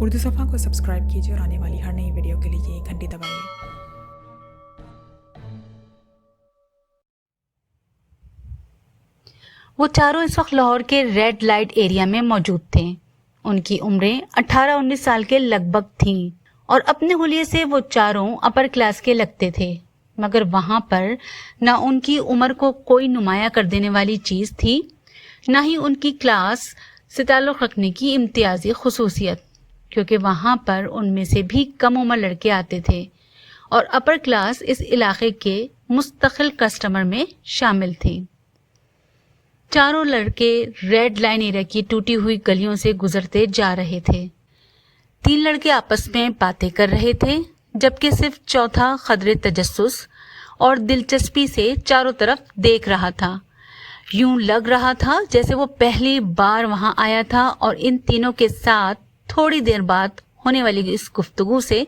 उर्दू सफ़ा को सब्सक्राइब कीजिए और आने वाली हर नई वीडियो के लिए घंटी दबाइए। वो चारों इस वक्त लाहौर के रेड लाइट एरिया में मौजूद थे। उनकी उम्रें 18-19 साल के लगभग थीं और अपने हुलिये से वो चारों अपर क्लास के लगते थे, मगर वहां पर ना उनकी उम्र को कोई नुमाया कर देने वाली चीज थी, ना ही उनकी क्लास से ताल्लुक़ रखने की इम्तियाजी खसूसियत, क्योंकि वहां पर उनमें से भी कम उम्र लड़के आते थे और अपर क्लास इस इलाके के मुस्तकिल कस्टमर में शामिल थी। चारों लड़के रेड लाइन एरिया की टूटी हुई गलियों से गुजरते जा रहे थे। 3 लड़के आपस में बातें कर रहे थे, जबकि सिर्फ चौथा खदरे तजस्सुस और दिलचस्पी से चारों तरफ देख रहा था। यूं लग रहा था जैसे वो पहली बार वहां आया था और इन तीनों के साथ थोड़ी देर बाद होने वाली इस गुफ्तगू से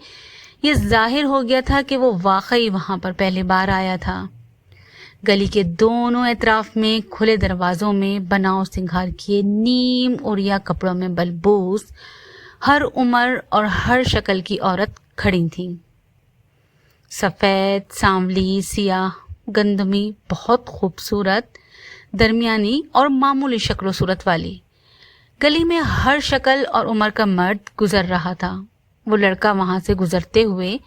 ये जाहिर हो गया था कि वो वाकई वहां पर पहली बार आया था। गली के दोनों एतराफ में खुले दरवाजों में बनाव सिंगार किए नीम उड़िया कपड़ों में बलबूस हर उम्र और हर शक्ल की औरत खड़ी थी। सफ़ेद, सांवली, सियाह, गंदमी, बहुत खूबसूरत, दरमियानी और मामूली शक्ल सूरत वाली। गली में हर शक्ल और उम्र का मर्द गुजर रहा था। वो लड़का वहां से गुजरते हुए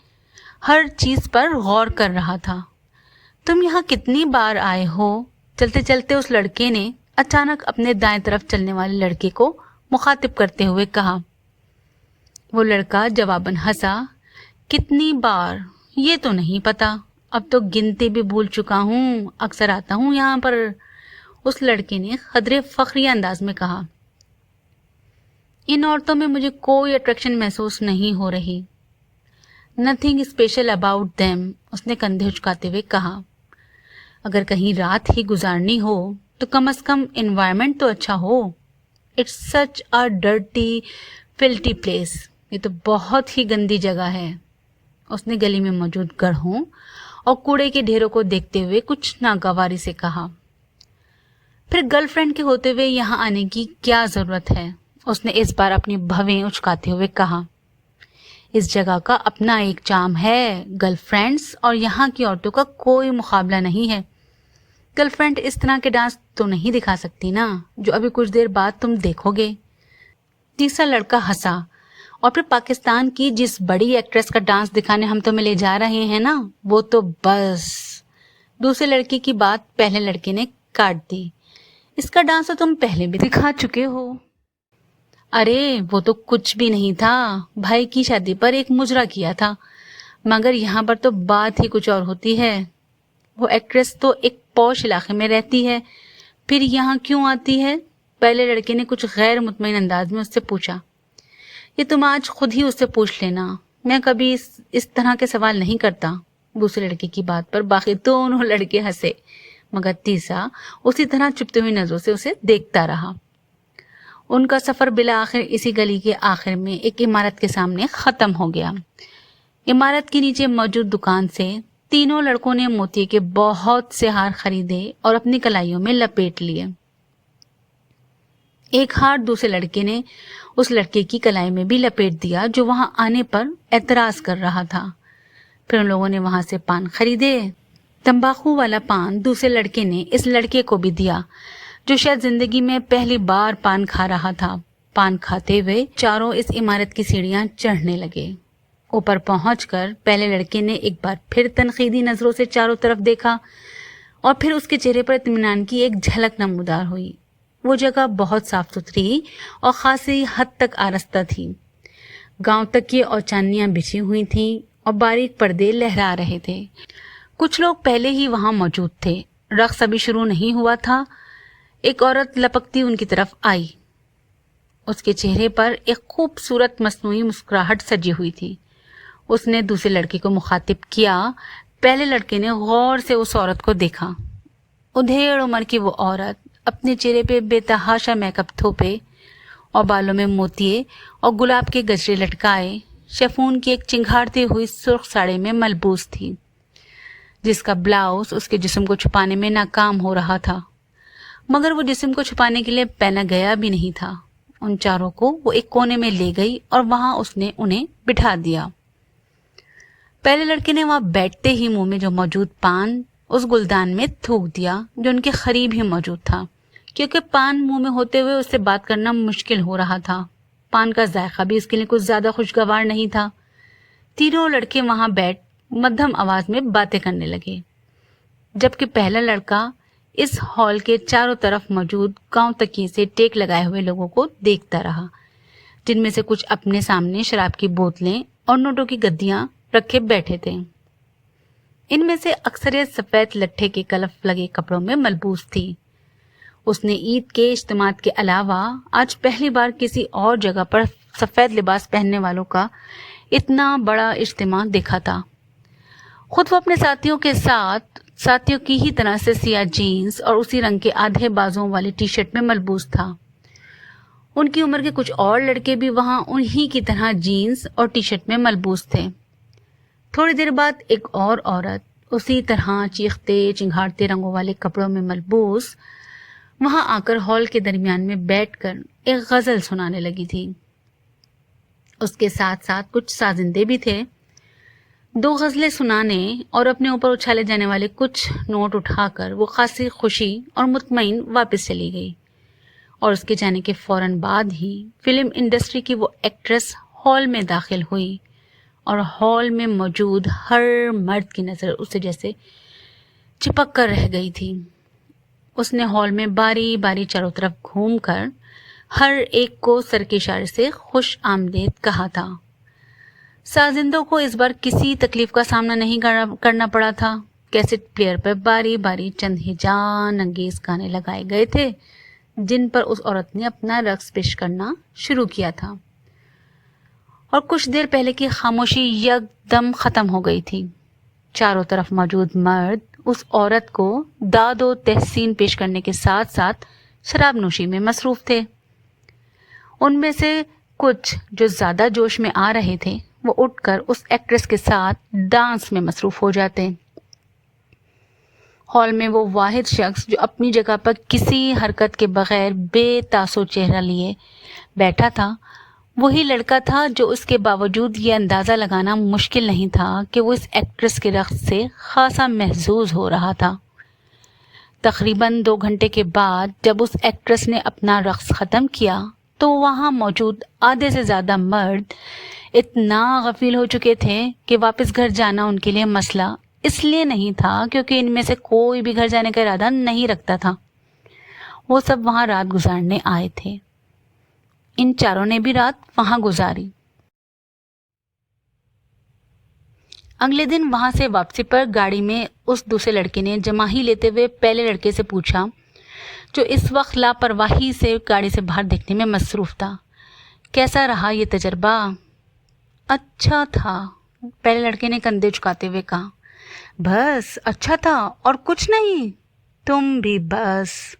हर चीज पर गौर कर रहा था। तुम यहाँ कितनी बार आए हो? चलते चलते उस लड़के ने अचानक अपने दाएं तरफ चलने वाले लड़के को मुखातिब करते हुए कहा। वो लड़का जवाबन हंसा। कितनी बार ये तो नहीं पता, अब तो गिनती भी भूल चुका हूँ, अक्सर आता हूँ यहाँ पर, उस लड़के ने खदरे फखरी अंदाज में कहा। इन औरतों में मुझे कोई अट्रैक्शन महसूस नहीं हो रही। नथिंग स्पेशल अबाउट देम, उसने कंधे उचकाते हुए कहा। अगर कहीं रात ही गुजारनी हो तो कम से कम एनवायरनमेंट तो अच्छा हो। It's such a dirty filthy place, ये तो बहुत ही गंदी जगह है, उसने गली में मौजूद गढ़ों और कूड़े के ढेरों को देखते हुए कुछ नागवारी से कहा। फिर गर्लफ्रेंड के होते हुए यहाँ आने की क्या जरूरत है, उसने इस बार अपनी भवें उचकाते हुए कहा। इस जगह का अपना एक चार्म है। गर्लफ्रेंड्स और यहाँ की औरतों का कोई मुकाबला नहीं है। गर्लफ्रेंड इस तरह के डांस तो नहीं दिखा सकती ना, जो अभी कुछ देर बाद तुम देखोगे। तीसरा लड़का हंसा। और फिर पाकिस्तान की जिस बड़ी एक्ट्रेस का डांस दिखाने हम तुम्हें ले जा रहे हैं ना, वो तो बस। दूसरे लड़के की बात पहले लड़के ने काट दी। इसका डांस तो तुम पहले भी दिखा चुके हो। अरे वो तो कुछ भी नहीं था, भाई की शादी पर एक मुजरा किया था, मगर यहाँ पर तो बात ही कुछ और होती है। वो एक्ट्रेस तो एक पॉश इलाके में रहती है, फिर यहाँ क्यों आती है? पहले लड़के ने कुछ गैर मुतमईन अंदाज में उससे पूछा। ये तुम आज खुद ही उससे पूछ लेना, मैं कभी इस तरह के सवाल नहीं करता। दूसरे लड़के की बात पर बाकी दोनों लड़के हंसे, मगर तीसरा उसी तरह चुपते हुई नजरों से उसे देखता रहा। उनका सफर बिला आखिर इसी गली के आखिर में एक इमारत के सामने खत्म हो गया। इमारत के नीचे मौजूद दुकान से तीनों लड़कों ने मोती के बहुत से हार खरीदे और अपनी कलाइयों में लपेट लिए। एक हार दूसरे लड़के ने उस लड़के की कलाई में भी लपेट दिया, जो वहां आने पर एतराज कर रहा था। फिर उन लोगों ने वहां से पान खरीदे। तंबाकू वाला पान दूसरे लड़के ने इस लड़के को भी दिया, जो शायद जिंदगी में पहली बार पान खा रहा था। पान खाते हुए चारों इस इमारत की सीढ़ियां चढ़ने लगे। ऊपर पहुंचकर पहले लड़के ने एक बार फिर तनकीदी नजरों से चारों तरफ देखा और फिर उसके चेहरे पर इत्मीनान की एक झलक नमूदार हुई। वो जगह बहुत साफ सुथरी और खासी हद तक आरास्ता थी। गांव तक की औचानियां बिछी हुई थीं और बारीक पर्दे लहरा रहे थे। कुछ लोग पहले ही वहां मौजूद थे। रक्स अभी शुरू नहीं हुआ था। एक औरत लपकती उनकी तरफ आई। उसके चेहरे पर एक खूबसूरत मसनूई मुस्कुराहट सजी हुई थी। उसने दूसरे लड़के को मुखातिब किया। पहले लड़के ने गौर से उस औरत को देखा। उधेड़ उम्र की वो औरत अपने चेहरे पे बेतहाशा मेकअप थोपे और बालों में मोतिये और गुलाब के गजरे लटकाए शेफून की एक चिंघाड़ती हुई सुर्ख साड़ी में मलबूस थी, जिसका ब्लाउज उसके जिस्म को छुपाने में नाकाम हो रहा था। मगर वो जिस्म को छुपाने के लिए पहना गया भी नहीं था। उन चारों को वो एक कोने में ले गई और वहां उसने उन्हें बिठा दिया। पहले लड़के ने वहां बैठते ही मुंह में जो मौजूद पान उस गुलदान में थूक दिया जो उनके करीब ही मौजूद था, क्योंकि पान मुंह में होते हुए उससे बात करना मुश्किल हो रहा था। पान का जायका भी उसके लिए कुछ ज्यादा खुशगवार नहीं था। तीनों लड़के वहां बैठ मध्यम आवाज में बातें करने लगे, जबकि पहला लड़का इस हॉल के चारों तरफ मौजूद गांव तकिए से टेक लगाए हुए लोगों को देखता रहा, जिनमें से कुछ अपने सामने शराब की बोतलें और नोटों की गद्दियां रखे बैठे थे। इनमें से अक्सरियत सफेद लट्ठे के कलफ लगे कपड़ों में मलबूस थी। उसने ईद के इज्तिमात के अलावा आज पहली बार किसी और जगह पर सफेद लिबास पहनने वालों का इतना बड़ा इज्तिमा देखा था। खुद वो अपने साथियों के साथ साथियों की ही तरह से सियाह जीन्स और उसी रंग के आधे बाजुओं वाली टी शर्ट में मलबूस था। उनकी उम्र के कुछ और लड़के भी वहां उन्हीं की तरह जीन्स और टी शर्ट में मलबूस थे। थोड़ी देर बाद एक और औरत उसी तरह चीखते चिंघाड़ते रंगों वाले कपड़ों में मलबूस वहां आकर हॉल के दरमियान में बैठकर एक गजल सुनाने लगी थी। उसके साथ साथ कुछ साजिंदे भी थे। 2 गजलें सुनाने और अपने ऊपर उछाले जाने वाले कुछ नोट उठाकर वो खासी खुशी और मुतमईन वापस चली गई। और उसके जाने के फौरन बाद ही फिल्म इंडस्ट्री की वो एक्ट्रेस हॉल में दाखिल हुई और हॉल में मौजूद हर मर्द की नज़र उसे जैसे चिपक कर रह गई थी। उसने हॉल में बारी बारी चारों तरफ घूमकर हर एक को सर के इशारे से खुश आमदेद कहा था। साजिंदों को इस बार किसी तकलीफ का सामना नहीं करना पड़ा था। कैसेट प्लेयर पर बारी बारी चंद हिजान अंगेज गाने लगाए गए थे, जिन पर उस औरत ने अपना रक्स पेश करना शुरू किया था। और कुछ देर पहले की खामोशी यकदम खत्म हो गई थी। चारों तरफ मौजूद मर्द उस औरत को दाद व तहसीन पेश करने के साथ साथ शराब नोशी में मसरूफ थे। उनमें से कुछ जो ज्यादा जोश में आ रहे थे वो उठकर उस एक्ट्रेस के साथ डांस में मसरूफ हो जाते। हॉल में वो वाहिद शख्स जो अपनी जगह पर किसी हरकत के बगैर बेतासो चेहरा लिए बैठा था, वही लड़का था जो उसके बावजूद ये अंदाज़ा लगाना मुश्किल नहीं था कि वो इस एक्ट्रेस के रक़्स से खासा महजूज हो रहा था। तकरीबन 2 घंटे के बाद जब उस एक्ट्रेस ने अपना रक़्स ख़त्म किया तो वहाँ मौजूद आधे से ज़्यादा मर्द इतना गफील हो चुके थे कि वापस घर जाना उनके लिए मसला इसलिए नहीं था क्योंकि इनमें से कोई भी घर जाने का इरादा नहीं रखता था। वो सब वहाँ रात गुजारने आए थे। इन चारों ने भी रात वहां गुजारी। अगले दिन वहां से वापसी पर गाड़ी में उस दूसरे लड़के ने जमाही लेते हुए पहले लड़के से पूछा, जो इस वक्त लापरवाही से गाड़ी से बाहर देखने में मसरूफ था, कैसा रहा ये तजर्बा? अच्छा था, पहले लड़के ने कंधे झुकाते हुए कहा। बस अच्छा था और कुछ नहीं? तुम भी बस।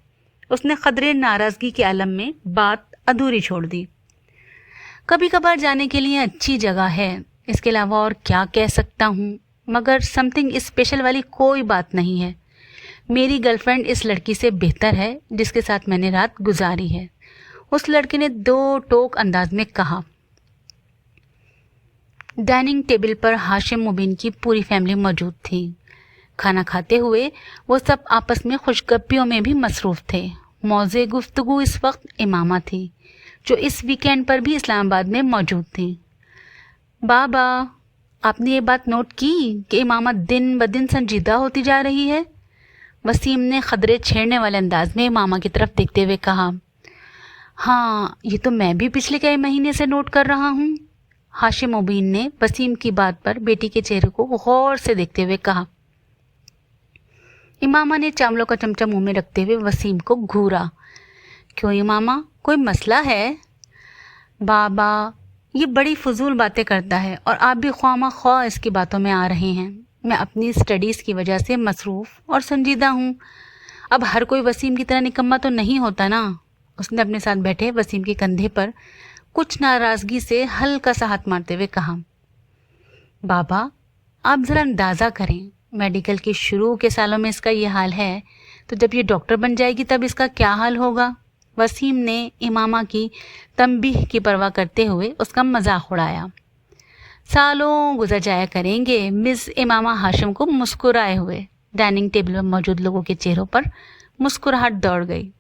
उसने कदरे नाराजगी के आलम में बात अधूरी छोड़ दी। कभी कभार जाने के लिए अच्छी जगह है, इसके अलावा और क्या कह सकता हूँ, मगर समथिंग स्पेशल वाली कोई बात नहीं है। मेरी गर्लफ्रेंड इस लड़की से बेहतर है जिसके साथ मैंने रात गुजारी है, उस लड़के ने 2 टोक अंदाज में कहा। डाइनिंग टेबल पर हाशिम मुबीन की पूरी फैमिली मौजूद थी। खाना खाते हुए वो सब आपस में खुशगप्पियों में भी मसरूफ थे। मौज़े गुफ्तगू इस वक्त इमामा थी, जो इस वीकेंड पर भी इस्लामाबाद में मौजूद थी। बाबा, आपने ये बात नोट की कि इमामा दिन ब दिन संजीदा होती जा रही है? वसीम ने खदरे छेड़ने वाले अंदाज में इमामा की तरफ देखते हुए कहा। हाँ, ये तो मैं भी पिछले कई महीने से नोट कर रहा हूँ। हाशिम मुबीन ने वसीम की बात पर बेटी के चेहरे को गौर से देखते हुए कहा। इमामा ने चावलों का चमचा मुंह में रखते हुए वसीम को घूरा। क्यों इमामा, कोई मसला है? बाबा, ये बड़ी फजूल बातें करता है और आप भी ख्वामा ख्वाह इसकी बातों में आ रहे हैं। मैं अपनी स्टडीज़ की वजह से मसरूफ़ और संजीदा हूँ। अब हर कोई वसीम की तरह निकम्मा तो नहीं होता ना। उसने अपने साथ बैठे वसीम के कंधे पर कुछ नाराज़गी से हल्का सा हाथ मारते हुए कहा। बाबा, आप ज़रा अंदाज़ा करें, मेडिकल के शुरू के सालों में इसका ये हाल है, तो जब ये डॉक्टर बन जाएगी तब इसका क्या हाल होगा? वसीम ने इमामा की तंबीह की परवाह करते हुए उसका मजाक उड़ाया। सालों गुजर जाया करेंगे, मिस इमामा हाशिम को मुस्कुराए हुए डाइनिंग टेबल पर मौजूद लोगों के चेहरों पर मुस्कुराहट दौड़ गई।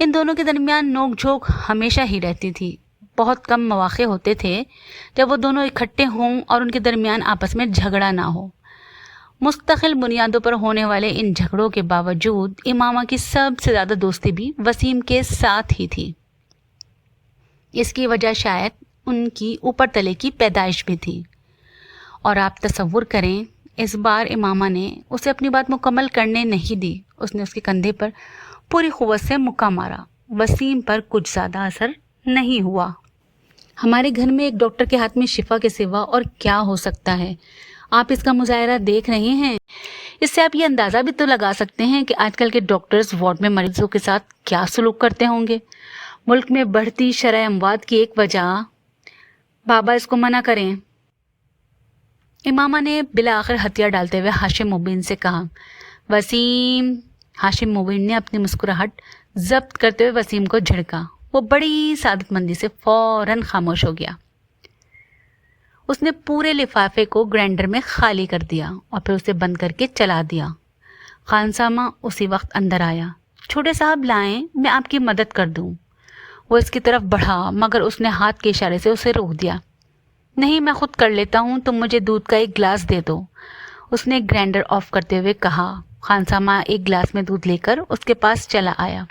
इन दोनों के दरमियान नोक-झोंक हमेशा ही रहती थी। बहुत कम मौके होते थे जब वो दोनों इकट्ठे हों और उनके दरमियान आपस में झगड़ा ना हो। मुस्तकिल बुनियादों पर होने वाले इन झगड़ों के बावजूद इमामा की सबसे ज़्यादा दोस्ती भी वसीम के साथ ही थी। इसकी वजह शायद उनकी ऊपर तले की पैदाइश भी थी। और आप तसव्वुर करें, इस बार इमामा ने उसे अपनी बात मुकम्मल करने नहीं दी। उसने उसके कंधे पर पूरी क़ुव्वत से मुक्का मारा। वसीम पर कुछ ज़्यादा असर नहीं हुआ। हमारे घर में एक डॉक्टर के हाथ में शिफा के सिवा और क्या हो सकता है? आप इसका मुजाहरा देख रहे हैं। इससे आप ये अंदाज़ा भी तो लगा सकते हैं कि आजकल के डॉक्टर्स वार्ड में मरीजों के साथ क्या सलूक करते होंगे। मुल्क में बढ़ती शरह अमवात की एक वजह। बाबा इसको मना करें। इमामा ने बिला आखिर हथियार डालते हुए हाशिम मुबीन से कहा। वसीम। हाशिम मुबीन ने अपनी मुस्कुराहट जब्त करते हुए वसीम को झिड़का। वो बड़ी सादतमंदी से फौरन खामोश हो गया। उसने पूरे लिफाफे को ग्राइंडर में खाली कर दिया और फिर उसे बंद करके चला दिया। खानसामा उसी वक्त अंदर आया। छोटे साहब लाएं, मैं आपकी मदद कर दूं। वो इसकी तरफ बढ़ा मगर उसने हाथ के इशारे से उसे रोक दिया। नहीं, मैं खुद कर लेता हूँ, तुम मुझे दूध का एक गिलास दे दो, उसने ग्राइंडर ऑफ करते हुए कहा। खानसामा एक गिलास में दूध लेकर उसके पास चला आया।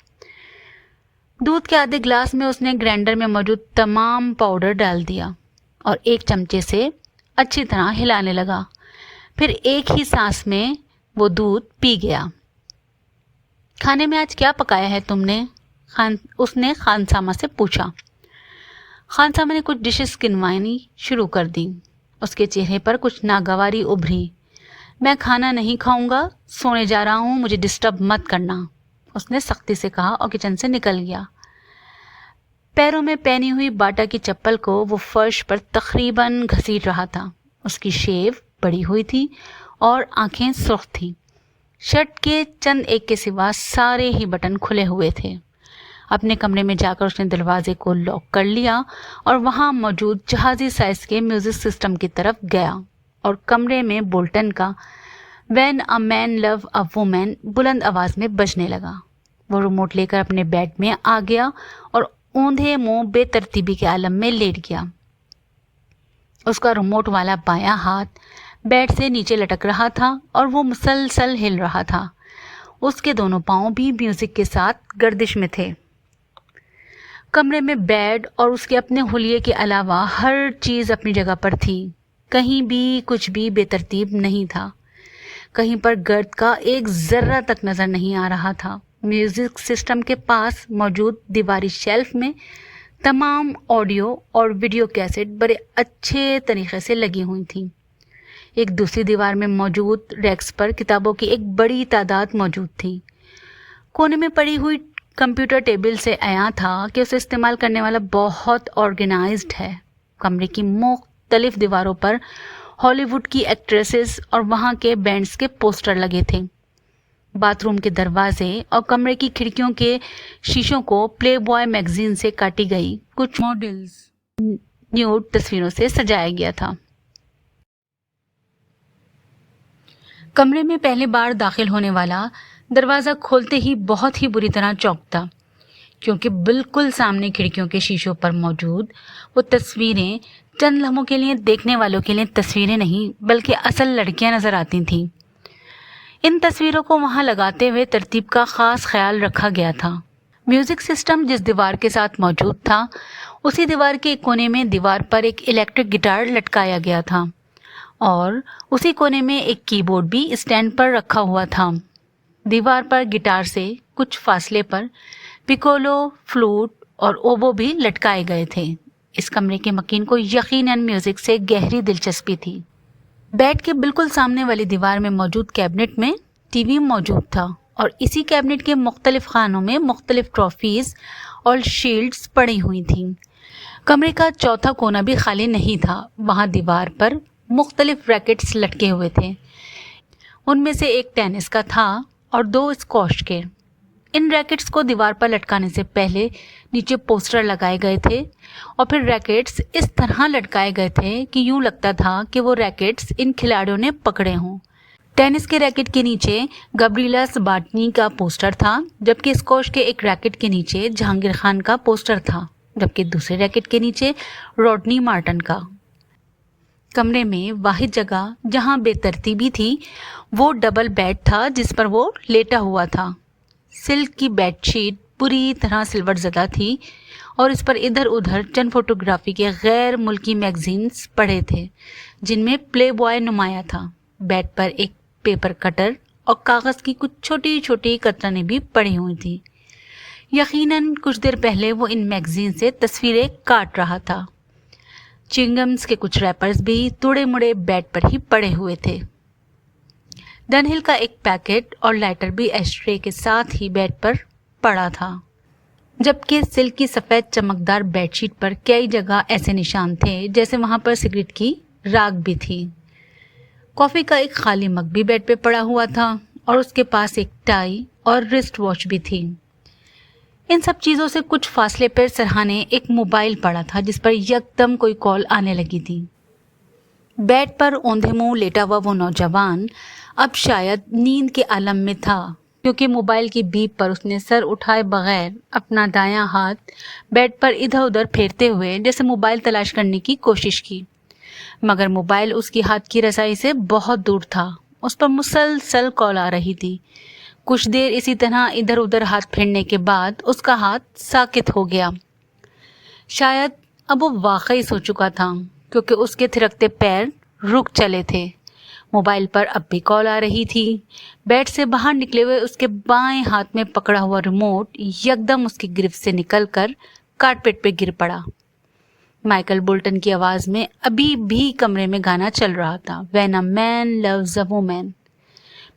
दूध के आधे गिलास में उसने ग्राइंडर में मौजूद तमाम पाउडर डाल दिया और एक चमचे से अच्छी तरह हिलाने लगा। फिर एक ही सांस में वो दूध पी गया। खाने में आज क्या पकाया है तुमने? उसने खानसामा से पूछा। खानसामा ने कुछ डिशेस गिनवानी शुरू कर दी। उसके चेहरे पर कुछ नागवारी उभरी। मैं खाना नहीं खाऊंगा, सोने जा रहा हूँ, मुझे डिस्टर्ब मत करना, उसने सख्ती से कहा और किचन से निकल गया। पैरों में पहनी हुई बाटा की चप्पल को वो फर्श पर तकरीबन घसीट रहा था। उसकी शेव बड़ी हुई थी और आंखें सुर्ख थीं। शर्ट के चंद एक के सिवा सारे ही बटन खुले हुए थे। अपने कमरे में जाकर उसने दरवाजे को लॉक कर लिया और वहां मौजूद जहाजी साइज के म्यूजिक सिस्टम की तरफ गया और कमरे में बोल्टन का when a man love a woman बुलंद आवाज में बजने लगा। वो रिमोट लेकर अपने बेड में आ गया और ऊंधे मुंह बेतरतीबी के आलम में लेट गया। उसका रिमोट वाला बायां हाथ बेड से नीचे लटक रहा था और वो मुसलसल हिल रहा था। उसके दोनों पांव भी म्यूजिक के साथ गर्दिश में थे। कमरे में बेड और उसके अपने हुलिये के अलावा हर चीज़ अपनी जगह पर थी। कहीं भी कुछ भी बेतरतीब नहीं था। कहीं पर गर्द का एक ज़र्रा तक नज़र नहीं आ रहा था। म्यूज़िक सिस्टम के पास मौजूद दीवारी शेल्फ में तमाम ऑडियो और वीडियो कैसेट बड़े अच्छे तरीक़े से लगी हुई थीं। एक दूसरी दीवार में मौजूद रैक्स पर किताबों की एक बड़ी तादाद मौजूद थी। कोने में पड़ी हुई कंप्यूटर टेबल से आया था कि उसे इस्तेमाल करने वाला बहुत ऑर्गेनाइज्ड है। कमरे की मुख्तलिफ दीवारों पर हॉलीवुड की एक्ट्रेसेस और वहाँ के बैंड्स के पोस्टर लगे थे। बाथरूम के दरवाजे और कमरे की खिड़कियों के शीशों को प्ले बॉय मैगजीन से काटी गई कुछ मॉडल्स न्यूड तस्वीरों से सजाया गया था। कमरे में पहली बार दाखिल होने वाला दरवाज़ा खोलते ही बहुत ही बुरी तरह चौंकता, क्योंकि बिल्कुल सामने खिड़कियों के शीशों पर मौजूद वो तस्वीरें चंद लम्हों के लिए देखने वालों के लिए तस्वीरें नहीं बल्कि असल लड़कियां नज़र आती थीं। इन तस्वीरों को वहां लगाते हुए तरतीब का ख़ास ख्याल रखा गया था। म्यूज़िक सिस्टम जिस दीवार के साथ मौजूद था उसी दीवार के कोने में दीवार पर एक इलेक्ट्रिक गिटार लटकाया गया था और उसी कोने में एक कीबोर्ड भी स्टैंड पर रखा हुआ था। दीवार पर गिटार से कुछ फासले पर पिकोलो, फ्लूट और ओबो भी लटकाए गए थे। इस कमरे के मकीन को यकीनन म्यूजिक से गहरी दिलचस्पी थी। बेड के बिल्कुल सामने वाली दीवार में मौजूद कैबिनेट में टीवी मौजूद था और इसी कैबिनेट के मुख्तलिफ खानों में मुख्तलिफ ट्रॉफीज और शील्ड्स पड़ी हुई थीं। कमरे का चौथा कोना भी खाली नहीं था। वहाँ दीवार पर मुख्तलिफ रैकेट्स लटके हुए थे। उनमें से एक टेनिस का था और दो स्क्वॉश के। इन रैकेट्स को दीवार पर लटकाने से पहले नीचे पोस्टर लगाए गए थे और फिर रैकेट्स इस तरह लटकाए गए थे कि यूं लगता था कि वो रैकेट्स इन खिलाड़ियों ने पकड़े हों। टेनिस के रैकेट के नीचे गब्रिएला सबाटनी का पोस्टर था, जबकि स्क्वॉश के एक रैकेट के नीचे जहांगीर खान का पोस्टर था, जबकि दूसरे रैकेट के नीचे रॉडनी मार्टन का। कमरे में वाहिद जगह जहां बेतरतीबी थी वो डबल बेड था जिस पर वो लेटा हुआ था। सिल्क की बेडशीट पूरी तरह सिल्वर ज़दा थी और इस पर इधर उधर चंद फोटोग्राफी के गैर मुल्की मैगजीन्स पड़े थे जिनमें प्ले बॉय नुमाया था। बेड पर एक पेपर कटर और कागज़ की कुछ छोटी छोटी कतरनें भी पड़ी हुई थी। यकीनन कुछ देर पहले वो इन मैगजीन से तस्वीरें काट रहा था। चिंगम्स के कुछ रैपर्स भी तुड़े मुड़े बेड पर ही पड़े हुए थे। डनहिल का एक पैकेट और लाइटर भी एस्ट्रे के साथ ही बेड पर पड़ा था, जबकि सिल्क की सफ़ेद चमकदार बेडशीट पर कई जगह ऐसे निशान थे जैसे वहाँ पर सिगरेट की राख भी थी। कॉफ़ी का एक खाली मग भी बेड पे पड़ा हुआ था और उसके पास एक टाई और रिस्ट वॉच भी थी। इन सब चीज़ों से कुछ फासले पर सरहाने एक मोबाइल पड़ा था जिस पर यकदम कोई कॉल आने लगी थी। बेड पर औंधे मुंह लेटा हुआ वो नौजवान अब शायद नींद के आलम में था, क्योंकि मोबाइल की बीप पर उसने सर उठाए बगैर अपना दायां हाथ बेड पर इधर उधर फेरते हुए जैसे मोबाइल तलाश करने की कोशिश की, मगर मोबाइल उसकी हाथ की रसाई से बहुत दूर था। उस पर मुसलसल कॉल आ रही थी। कुछ देर इसी तरह इधर उधर हाथ फेरने के बाद उसका हाथ साकित हो गया। शायद अब वो वाकई सो चुका था, क्योंकि उसके थिरकते पैर रुक चले थे। मोबाइल पर अब भी कॉल आ रही थी। बेड से बाहर निकले हुए उसके बाएं हाथ में पकड़ा हुआ रिमोट यकदम उसकी गिरफ्त से निकलकर कारपेट पे गिर पड़ा। माइकल बोल्टन की आवाज़ में अभी भी कमरे में गाना चल रहा था, when a man loves a woman.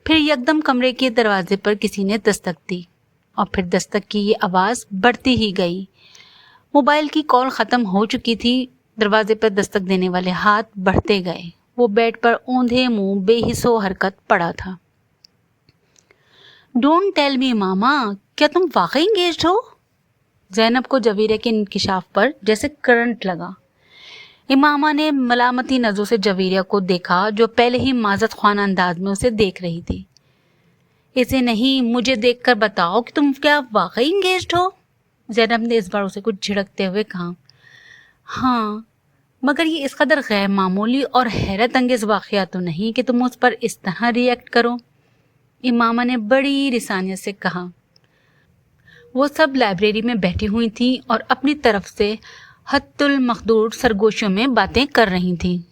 फिर यकदम कमरे के दरवाजे पर किसी ने दस्तक दी और फिर दस्तक की ये आवाज़ बढ़ती ही गई। मोबाइल की कॉल ख़त्म हो चुकी थी। दरवाजे पर दस्तक देने वाले हाथ बढ़ते गए। वो बेड पर औंधे मुंह बेहिस्सो हरकत पड़ा था। डोंट टेल मी मामा, क्या तुम वाकई एंगेज्ड हो? ज़ैनब को जवीरे के इंकिशाफ पर जैसे करंट लगा। इमामा ने मलामती नज़रों से जवीरिया को देखा, जो पहले ही माज़त ख्वान अंदाज में उसे देख रही थी। इसे नहीं, मुझे देखकर बताओ कि तुम क्या वाकई एंगेज्ड हो? ज़ैनब ने इस बार उसे कुछ झिड़कते हुए कहा। हाँ, मगर ये इस कदर गैर मामूली और हैरत अंगेज़ वाक़या तो नहीं कि तुम उस पर इस तरह रिएक्ट करो, इमामा ने बड़ी रिसानियत से कहा। वो सब लाइब्रेरी में बैठी हुई थी और अपनी तरफ से हत्तुल मखदूर सरगोशियों में बातें कर रही थी।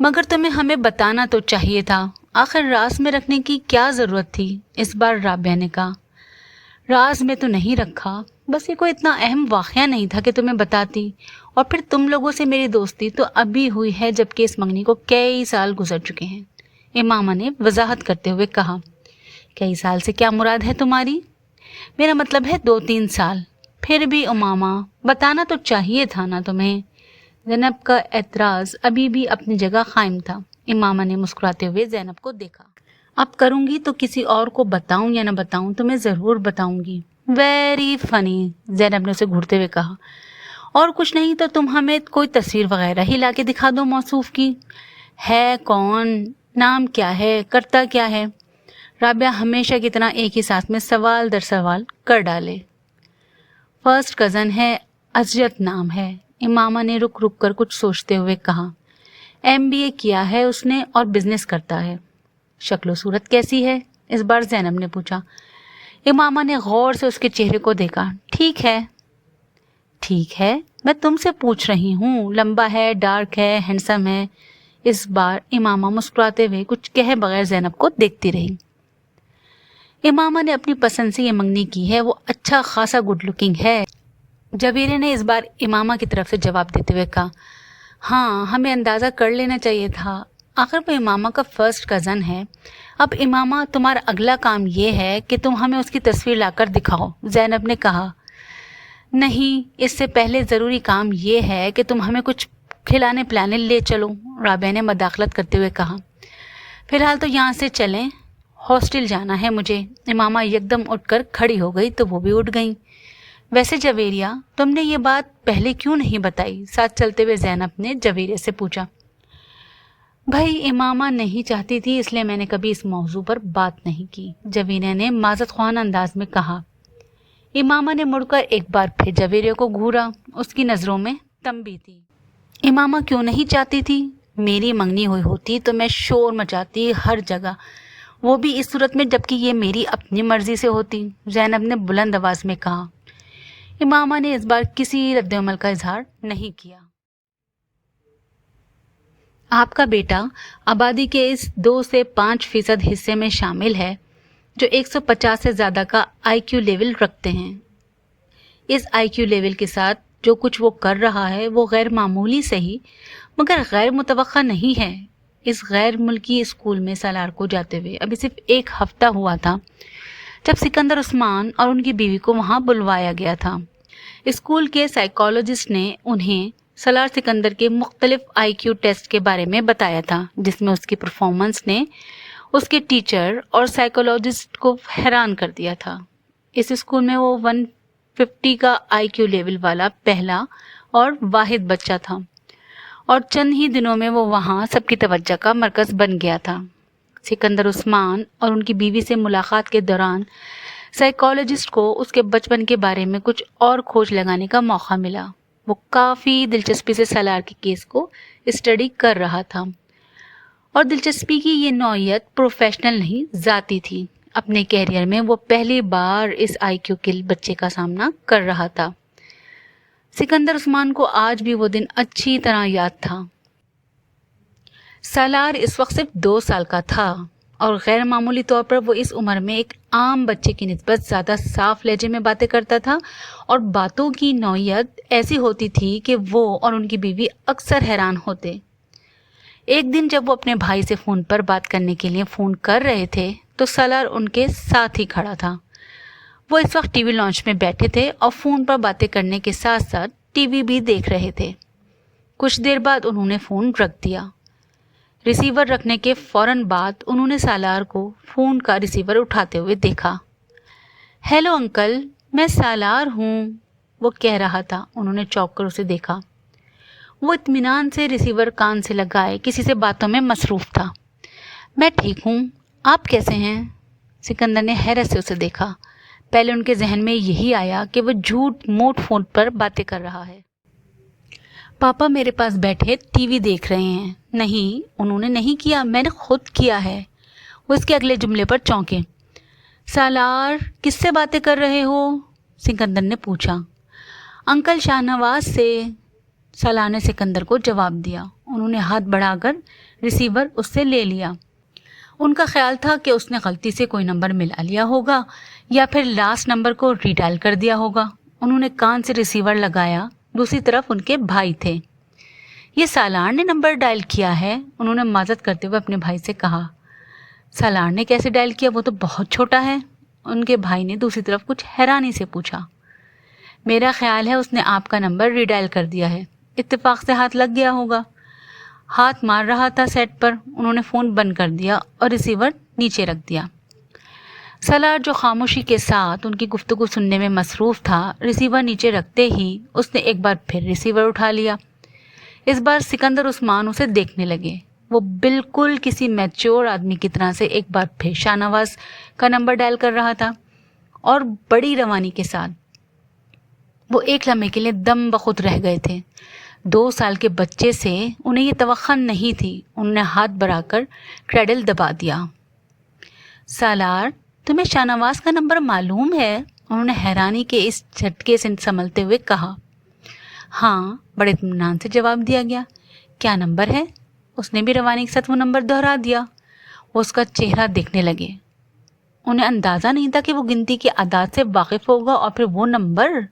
मगर तुम्हें हमें बताना तो चाहिए था, आखिर राज में रखने की क्या ज़रूरत थी? इस बार राबिया ने कहा। राज में तो नहीं रखा, बस ये कोई इतना अहम वाक़या नहीं था कि तुम्हें बताती। और फिर तुम लोगों से मेरी दोस्ती तो अभी हुई है, जबकि इस मंगनी को कई साल गुजर चुके हैं, इमामा ने वजाहत करते हुए कहा। कई साल से क्या मुराद है तुम्हारी? मेरा मतलब है 2-3 साल। फिर भी उमामा, बताना तो चाहिए था ना तुम्हें। ज़ैनब का एतराज़ अभी भी अपनी जगह कायम था। इमामा ने मुस्कुराते हुए ज़ैनब को देखा। अब करूँगी तो किसी और को बताऊँ या ना बताऊँ, तुम्हें ज़रूर बताऊँगी। वेरी फनी, ज़ैनब ने उसे घूरते हुए कहा। और कुछ नहीं तो तुम हमें कोई तस्वीर वगैरह ही ला के दिखा दो मौसूफ की। है कौन, नाम क्या है, करता क्या है? राबिया हमेशा की तरह एक ही साथ में सवाल दर सवाल कर डाले। फर्स्ट कज़न है, अजयत नाम है, इमामा ने रुक रुक कर कुछ सोचते हुए कहा। MBA किया है उसने और बिजनेस करता है। शक्ल सूरत कैसी है? इस बार ज़ैनब ने पूछा। इमामा ने गौर से उसके चेहरे को देखा। ठीक है, ठीक है, मैं तुमसे पूछ रही हूँ। लंबा है, डार्क है, हैंडसम है। इस बार इमामा मुस्कुराते हुए कुछ कहे बगैर ज़ैनब को देखती रही। इमामा ने अपनी पसंद से ये मंगनी की है, वो अच्छा खासा गुड लुकिंग है। जबीरे ने इस बार इमामा की तरफ से जवाब देते हुए कहा। हाँ, हमें अंदाज़ा कर लेना चाहिए था, आखिर वो इमामा का फर्स्ट कज़न है। अब इमामा, तुम्हारा अगला काम ये है कि तुम हमें उसकी तस्वीर लाकर दिखाओ, ज़ैनब ने कहा। नहीं, इससे पहले ज़रूरी काम ये है कि तुम हमें कुछ खिलाने पिलाने ले चलो, राबिया ने मदाखलत करते हुए कहा। फ़िलहाल तो यहाँ से चलें, हॉस्टल जाना है मुझे। इमामा एकदम उठकर खड़ी हो गई तो वो भी उठ गईं। वैसे जवेरिया, तुमने ये बात पहले क्यों नहीं बताई? साथ चलते हुए ज़ैनब ने जवेरिया से पूछा। भाई, इमामा नहीं चाहती थी इसलिए मैंने कभी इस मौजू पर बात नहीं की, जवेरिया ने माज़त ख्वान अंदाज में कहा। इमामा ने मुड़कर एक बार फिर जवेरिया को घूरा। उसकी नज़रों में तंबी थी। इमामा क्यों नहीं चाहती थी? मेरी मंगनी हुई होती तो मैं शोर मचाती हर जगह, वो भी इस सूरत में जबकि ये मेरी अपनी मर्जी से होती, ज़ैनब ने बुलंद आवाज़ में कहा। इमामा ने इस बार किसी रद्द-ए-अमल का इजहार नहीं किया। आपका बेटा आबादी के इस 2 से 5% हिस्से में शामिल है जो 150 से ज़्यादा का IQ लेवल रखते हैं। इस IQ लेवल के साथ जो कुछ वो कर रहा है वो गैर मामूली सही मगर गैर मुतवक्का नहीं है। इस गैर मुल्की स्कूल में सालार को जाते हुए अभी सिर्फ 1 हफ्ता हुआ था जब सिकंदर उस्मान और उनकी बीवी को वहाँ बुलवाया गया था। स्कूल के साइकोलॉजिस्ट ने उन्हें सालार सिकंदर के मुख्तलिफ IQ टेस्ट के बारे में बताया था, जिसमें उसकी परफॉर्मेंस ने उसके टीचर और साइकोलॉजिस्ट को हैरान कर दिया था। इस स्कूल में वो 150 का IQ लेवल वाला पहला और वाहिद बच्चा था और चंद ही दिनों में वो वहाँ सबकी तवज्जो का मरकज़ बन गया था। सिकंदर उस्मान और उनकी बीवी से मुलाकात के दौरान साइकोलॉजिस्ट को उसके बचपन के बारे में कुछ और खोज लगाने का मौका मिला। वो काफ़ी दिलचस्पी से सालार के केस को स्टडी कर रहा था और दिलचस्पी की ये नौइयत प्रोफेशनल नहीं, ज़ाती थी। अपने कैरियर में वो पहली बार इस IQ के बच्चे का सामना कर रहा था। सिकंदर उस्मान को आज भी वो दिन अच्छी तरह याद था। सालार इस वक्त सिर्फ 2 साल का था और गैर मामूली तौर पर वो इस उम्र में एक आम बच्चे की निस्बत ज़्यादा साफ लहजे में बातें करता था और बातों की नौइयत ऐसी होती थी कि वो और उनकी बीवी अक्सर हैरान होते। एक दिन जब वो अपने भाई से फ़ोन पर बात करने के लिए फ़ोन कर रहे थे तो सालार उनके साथ ही खड़ा था। वो इस वक्त टीवी लॉन्च में बैठे थे और फ़ोन पर बातें करने के साथ साथ टीवी भी देख रहे थे। कुछ देर बाद उन्होंने फ़ोन रख दिया। रिसीवर रखने के फ़ौरन बाद उन्होंने सालार को फ़ोन का रिसीवर उठाते हुए देखा। हेलो अंकल, मैं सालार हूँ, वो कह रहा था। उन्होंने चौंक कर उसे देखा। वो इत्मीनान से रिसीवर कान से लगाए किसी से बातों में मसरूफ़ था। मैं ठीक हूँ, आप कैसे हैं? सिकंदर ने हैरत से उसे देखा। पहले उनके जहन में यही आया कि वो झूठ मूठ फ़ोन पर बातें कर रहा है। पापा मेरे पास बैठे टीवी देख रहे हैं। नहीं, उन्होंने नहीं किया, मैंने खुद किया है। वो इसके अगले जुमले पर चौंके। सालार, किससे बातें कर रहे हो? सिकंदर ने पूछा। अंकल शाहनवाज से, सालार ने सिकंदर को जवाब दिया। उन्होंने हाथ बढ़ाकर रिसीवर उससे ले लिया। उनका ख्याल था कि उसने गलती से कोई नंबर मिला लिया होगा या फिर लास्ट नंबर को रीडायल कर दिया होगा। उन्होंने कान से रिसीवर लगाया। दूसरी तरफ उनके भाई थे। ये सालार ने नंबर डायल किया है, उन्होंने माजत करते हुए अपने भाई से कहा। सालार ने कैसे डायल किया? वो तो बहुत छोटा है, उनके भाई ने दूसरी तरफ कुछ हैरानी से पूछा। मेरा ख्याल है उसने आपका नंबर रीडायल कर दिया है, इत्तेफाक से हाथ लग गया होगा। हाथ मार रहा था सेट पर। उन्होंने फ़ोन बंद कर दिया और रिसीवर नीचे रख दिया। सालार जो खामोशी के साथ उनकी गुफ्तगू सुनने में मसरूफ़ था, रिसीवर नीचे रखते ही उसने एक बार फिर रिसीवर उठा लिया। इस बार सिकंदर उस्मान उसे देखने लगे। वो बिल्कुल किसी मैच्योर आदमी की तरह से एक बार फिर शाहनवाज का नंबर डायल कर रहा था और बड़ी रवानी के साथ। वो एक लम्हे के लिए दम बखुद रह गए थे। 2 साल के बच्चे से उन्हें ये तवक्को नहीं थी। उन्होंने हाथ बढ़ाकर क्रेडल दबा दिया। सालार, तुम्हें शाहनवाज का नंबर मालूम है? उन्होंने हैरानी के इस झटके से संभलते हुए कहा। हाँ, बड़े इत्मीनान से जवाब दिया गया। क्या नंबर है? उसने भी रवानी के साथ वो नंबर दोहरा दिया। वो उसका चेहरा देखने लगे। उन्हें अंदाज़ा नहीं था कि वो गिनती की आदात से वाकिफ़ होगा और फिर वो नंबर।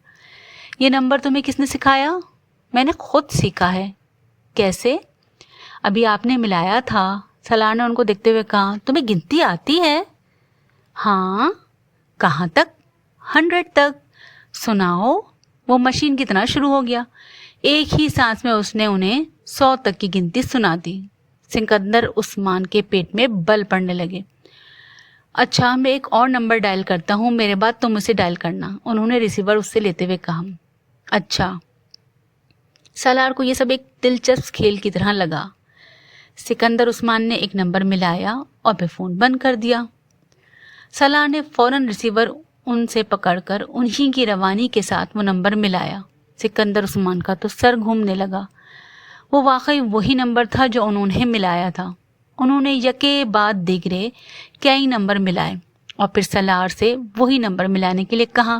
ये नंबर तुम्हें किसने सिखाया? मैंने खुद सीखा है। कैसे? अभी आपने मिलाया था। सालार ने उनको देखते हुए कहा। तुम्हें गिनती आती है? हाँ। कहाँ तक? 100 तक। सुनाओ। वो मशीन की तरह शुरू हो गया। एक ही सांस में उसने उन्हें 100 तक की गिनती सुना दी। सिकंदर उस्मान के पेट में बल पड़ने लगे। اچھا میں ایک اور نمبر ڈائل کرتا ہوں, میرے بعد تم اسے ڈائل کرنا, انہوں نے ریسیور اس سے لیتے ہوئے کہا. اچھا. سالار کو یہ سب ایک دلچسپ کھیل کی طرح لگا. سکندر عثمان نے ایک نمبر ملایا اور پھر فون بند کر دیا. سالار نے فوراً ریسیور ان سے پکڑ کر انہی کی روانی کے ساتھ وہ نمبر ملایا. سکندر عثمان کا تو سر گھومنے لگا. وہ واقعی وہی نمبر تھا جو انہوں نے ملایا تھا. انہوں نے یکے بعد دیگرے کئی نمبر ملائے اور پھر سالار سے وہی نمبر ملانے کے لیے کہا.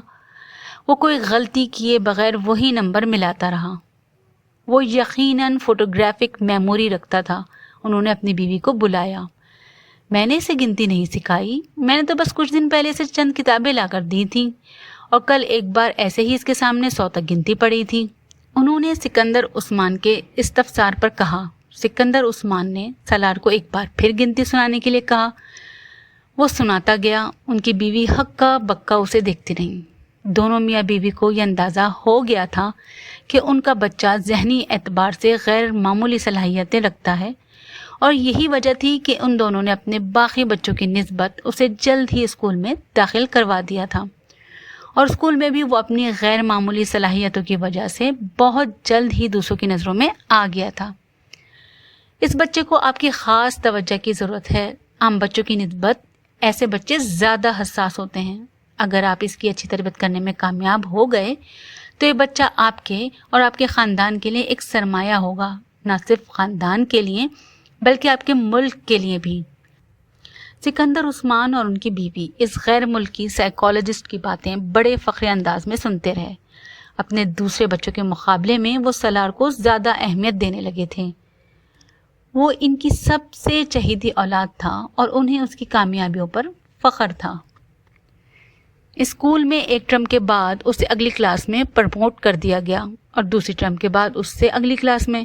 وہ کوئی غلطی کیے بغیر وہی نمبر ملاتا رہا. وہ یقیناً فوٹوگرافک میموری رکھتا تھا. انہوں نے اپنی بیوی کو بلایا. میں نے اسے گنتی نہیں سکھائی, میں نے تو بس کچھ دن پہلے سے چند کتابیں لا کر دی تھیں اور کل ایک بار ایسے ہی اس کے سامنے 100 تک گنتی پڑی تھی. انہوں نے سکندر عثمان کے استفسار پر کہا. سکندر عثمان نے سالار کو ایک بار پھر گنتی سنانے کے لیے کہا. وہ سناتا گیا. ان کی بیوی ہکا بکا اسے دیکھتی رہی. دونوں میاں بیوی کو یہ اندازہ ہو گیا تھا کہ ان کا بچہ ذہنی اعتبار سے غیر معمولی صلاحیتیں رکھتا ہے اور یہی وجہ تھی کہ ان دونوں نے اپنے باقی بچوں کی نسبت اسے جلد ہی اسکول میں داخل کروا دیا تھا اور اسکول میں بھی وہ اپنی غیر معمولی صلاحیتوں کی وجہ سے بہت جلد ہی دوسروں کی نظروں میں آ گیا تھا. اس بچے کو آپ کی خاص توجہ کی ضرورت ہے. عام بچوں کی نسبت ایسے بچے زیادہ حساس ہوتے ہیں. اگر آپ اس کی اچھی تربیت کرنے میں کامیاب ہو گئے تو یہ بچہ آپ کے اور آپ کے خاندان کے لیے ایک سرمایہ ہوگا. نہ صرف خاندان کے لیے بلکہ آپ کے ملک کے لیے بھی. سکندر عثمان اور ان کی بیوی اس غیر ملکی سائیکالوجسٹ کی باتیں بڑے فخری انداز میں سنتے رہے. اپنے دوسرے بچوں کے مقابلے میں وہ سالار کو زیادہ اہمیت دینے لگے تھے. وہ ان کی سب سے چہیتی اولاد تھا اور انہیں اس کی کامیابیوں پر فخر تھا. اسکول میں ایک ٹرم کے بعد اسے اگلی کلاس میں پروموٹ کر دیا گیا اور دوسری ٹرم کے بعد اس سے اگلی کلاس میں.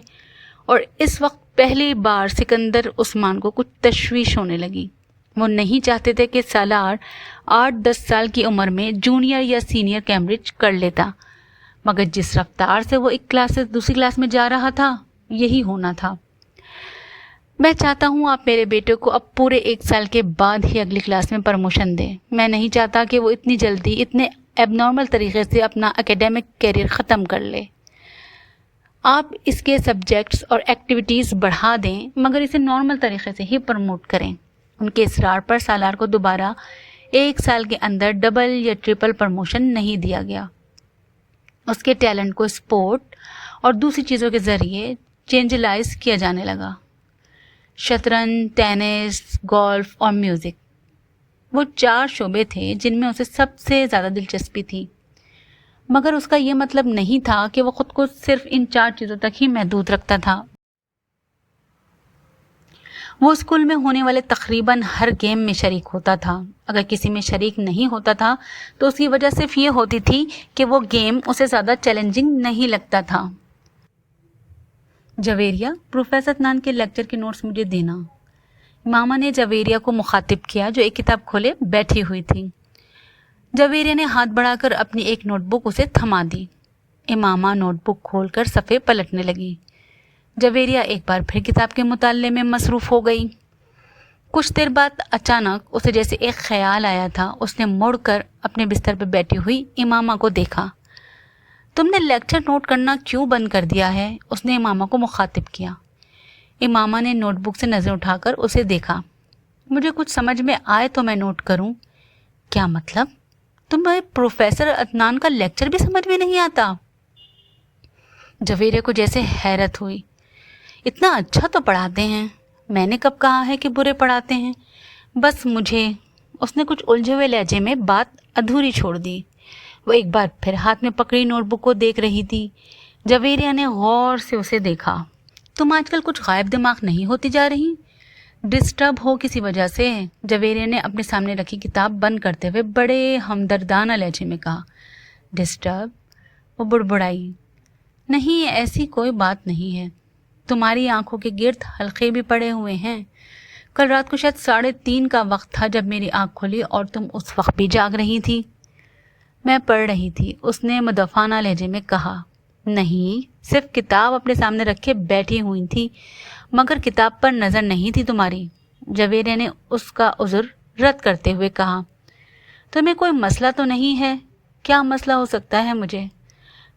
اور اس وقت پہلی بار سکندر عثمان کو کچھ تشویش ہونے لگی. وہ نہیں چاہتے تھے کہ سالار 8-10 سال کی عمر میں جونیئر یا سینئر کیمبرج کر لیتا, مگر جس رفتار سے وہ ایک کلاس سے دوسری کلاس میں جا رہا تھا یہی ہونا تھا. میں چاہتا ہوں آپ میرے بیٹے کو اب پورے 1 سال کے بعد ہی اگلی کلاس میں پروموشن دیں. میں نہیں چاہتا کہ وہ اتنی جلدی اتنے ایب نارمل طریقے سے اپنا اکیڈمک کیریئر ختم کر لے. آپ اس کے سبجیکٹس اور ایکٹیویٹیز بڑھا دیں مگر اسے نارمل طریقے سے ہی پروموٹ کریں. ان کے اصرار پر سالار کو دوبارہ 1 سال کے اندر ڈبل یا ٹرپل پروموشن نہیں دیا گیا. اس کے ٹیلنٹ کو اسپورٹ اور دوسری چیزوں کے ذریعے چینجلائز کیا جانے لگا. شطرنج, ٹینس, گولف اور میوزک وہ 4 شعبے تھے جن میں اسے سب سے زیادہ دلچسپی تھی. مگر اس کا یہ مطلب نہیں تھا کہ وہ خود کو صرف ان 4 چیزوں تک ہی محدود رکھتا تھا. وہ اسکول میں ہونے والے تقریباً ہر گیم میں شریک ہوتا تھا. اگر کسی میں شریک نہیں ہوتا تھا تو اس کی وجہ صرف یہ ہوتی تھی کہ وہ گیم اسے زیادہ چیلنجنگ نہیں لگتا تھا. جویریہ, پروفیسر عدنان کے لیکچر کے نوٹس مجھے دینا. امامہ نے جویریہ کو مخاطب کیا جو ایک کتاب کھولے بیٹھی ہوئی تھی. جویریہ نے ہاتھ بڑھا کر اپنی ایک نوٹ بک اسے تھما دی. امامہ نوٹ بک کھول کر صفحے پلٹنے لگی. جویریہ ایک بار پھر کتاب کے مطالعے میں مصروف ہو گئی. کچھ دیر بعد اچانک اسے جیسے ایک خیال آیا تھا. اس نے مڑ کر اپنے بستر پہ بیٹھی ہوئی امامہ کو دیکھا. تم نے لیکچر نوٹ کرنا کیوں بند کر دیا ہے؟ اس نے امامہ کو مخاطب کیا. امامہ نے نوٹ بک سے نظر اٹھا کر اسے دیکھا. مجھے کچھ سمجھ میں آئے تو میں نوٹ کروں. کیا مطلب؟ تمہیں پروفیسر عدنان کا لیکچر بھی سمجھ میں نہیں آتا؟ جویریہ کو جیسے حیرت ہوئی. اتنا اچھا تو پڑھاتے ہیں. میں نے کب کہا ہے کہ برے پڑھاتے ہیں؟ بس مجھے. اس نے کچھ الجھے ہوئے لہجے میں بات ادھوری چھوڑ دی. وہ ایک بار پھر ہاتھ میں پکڑی نوٹ بک کو دیکھ رہی تھی. جویریہ نے غور سے اسے دیکھا. تم آج کل کچھ غائب دماغ نہیں ہوتی جا رہی؟ ڈسٹرب ہو کسی وجہ سے؟ جویریہ نے اپنے سامنے رکھی کتاب بند کرتے ہوئے بڑے ہمدردانہ لہجے میں کہا. ڈسٹرب؟ وہ بڑبڑائی. نہیں, ایسی کوئی بات نہیں ہے. تمہاری آنکھوں کے گرد حلقے بھی پڑے ہوئے ہیں. کل رات کو شاید 3:30 کا وقت تھا جب میری آنکھ کھلی اور تم اس وقت بھی جاگ رہی تھی. میں پڑھ رہی تھی, اس نے مدافعانہ لہجے میں کہا. نہیں, صرف کتاب اپنے سامنے رکھے بیٹھی ہوئی تھی مگر کتاب پر نظر نہیں تھی تمہاری. جویریہ نے اس کا عذر रद्द करते हुए कहा, तुम्हें कोई मसला तो नहीं है? क्या मसला हो सकता है मुझे?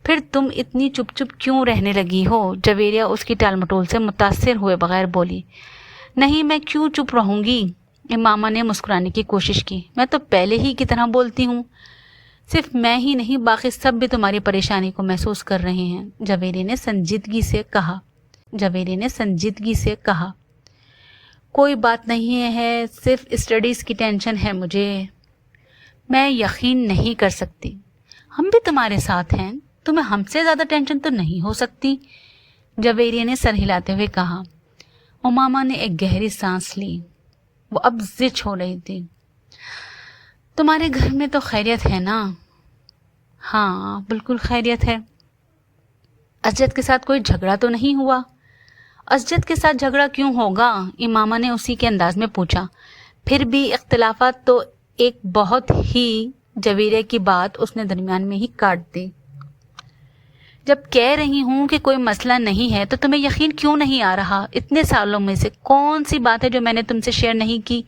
फिर तुम इतनी चुप चुप क्यों रहने लगी हो? जवेरिया उसकी टालमटोल से मुतासिर हुए बगैर बोली। नहीं, मैं क्यों चुप रहूंगी? इमामा ने मुस्कुराने की कोशिश की। मैं तो पहले ही की तरह बोलती हूँ। सिर्फ मैं ही नहीं, बाकी सब भी तुम्हारी परेशानी को महसूस कर रहे हैं, जवेरी ने संजीदगी से कहा। कोई बात नहीं है, सिर्फ स्टडीज़ की टेंशन है मुझे। मैं यकीन नहीं कर सकती। हम भी तुम्हारे साथ हैं, तुम्हें हमसे ज़्यादा टेंशन तो नहीं हो सकती, जवेरिया ने सर हिलाते हुए कहा। उमामा ने एक गहरी सांस ली। वो अब जिच हो रही थी। तुम्हारे घर में तो खैरियत है ना? हाँ, बिल्कुल खैरियत है। असजद के साथ कोई झगड़ा तो नहीं हुआ? असजद के साथ झगड़ा क्यों होगा? इमामा ने उसी के अंदाज में पूछा। फिर भी इख्तिलाफात तो एक बहुत ही जवेरिया की बात उसने दरमियान में ही काट दी। जब कह रही हूँ कि कोई मसला नहीं है तो तुम्हें यकीन क्यों नहीं आ रहा? इतने सालों में से कौन सी बात है जो मैंने तुमसे शेयर नहीं की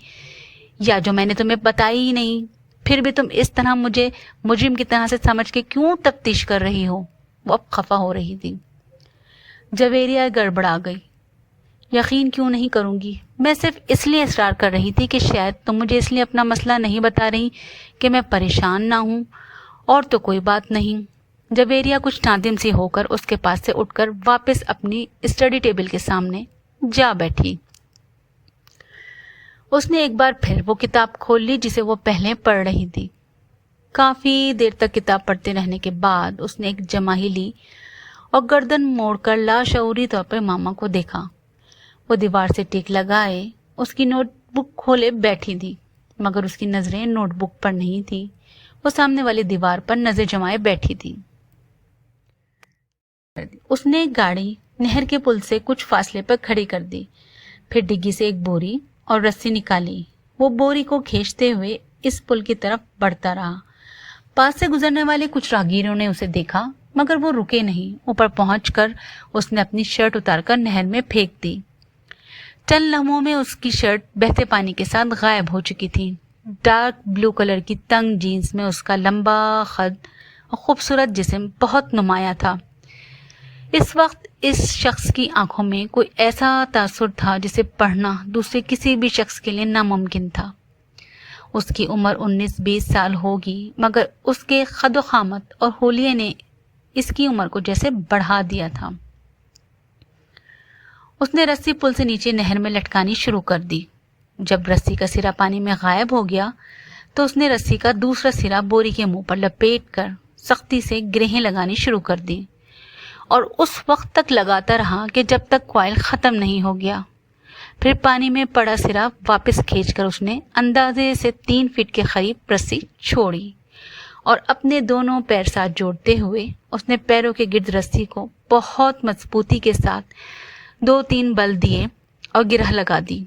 या जो मैंने तुम्हें बताई ही नहीं? फिर भी तुम इस तरह मुझे मुजरिम की तरह से समझ के क्यों तफ्तीश कर रही हो? वो अब खफा हो रही थी। जवेरिया गड़बड़ा गई। यकीन क्यों नहीं करूँगी? मैं सिर्फ इसलिए इसरार कर रही थी कि शायद तुम मुझे इसलिए अपना मसला नहीं बता रही कि मैं परेशान ना हूँ, और तो कोई बात नहीं। जवेरिया कुछ नादिम सी होकर उसके पास से उठकर वापस अपनी स्टडी टेबल के सामने जा बैठी। उसने एक बार फिर वो किताब खोल ली जिसे वो पहले पढ़ रही थी। काफ़ी देर तक किताब पढ़ते रहने के बाद उसने एक जमाही ली और गर्दन मोड़कर लाशऊरी तौर पर मामा को देखा। वो दीवार से टिक लगाए उसकी नोटबुक खोले बैठी थी, मगर उसकी नज़रें नोटबुक पर नहीं थी। वो सामने वाली दीवार पर नज़र जमाए बैठी थी। उसने गाड़ी नहर के पुल से कुछ फासले पर खड़ी कर दी, फिर डिग्गी से एक बोरी और रस्सी निकाली। वो बोरी को खींचते हुए इस पुल की तरफ बढ़ता रहा। पास से गुजरने वाले कुछ राहगीरों ने उसे देखा, मगर वो रुके नहीं। ऊपर पहुंचकर उसने अपनी शर्ट उतारकर नहर में फेंक दी। चंद लम्हों में उसकी शर्ट बहते पानी के साथ गायब हो चुकी थी। डार्क ब्लू कलर की तंग जीन्स में उसका लंबा कद और खूबसूरत जिस्म बहुत नुमाया था। इस वक्त इस शख्स की आंखों में कोई ऐसा तासुर था जिसे पढ़ना दूसरे किसी भी शख्स के लिए नामुमकिन था। उसकी उम्र 19-20 साल होगी, मगर उसके खदो खामत और होलिये ने इसकी उम्र को जैसे बढ़ा दिया था। उसने रस्सी पुल से नीचे नहर में लटकानी शुरू कर दी। जब रस्सी का सिरा पानी में गायब हो गया तो उसने रस्सी का दूसरा सिरा बोरी के मुंह पर लपेटकर सख्ती से ग्रहें लगानी शुरू कर दी और उस वक्त तक लगाता रहा कि जब तक कॉइल ख़त्म नहीं हो गया। फिर पानी में पड़ा सिरा वापस खींचकर उसने अंदाजे से 3 फीट के करीब रस्सी छोड़ी और अपने दोनों पैर साथ जोड़ते हुए उसने पैरों के गिर्द रस्सी को बहुत मजबूती के साथ 2-3 बल दिए और गिरह लगा दी।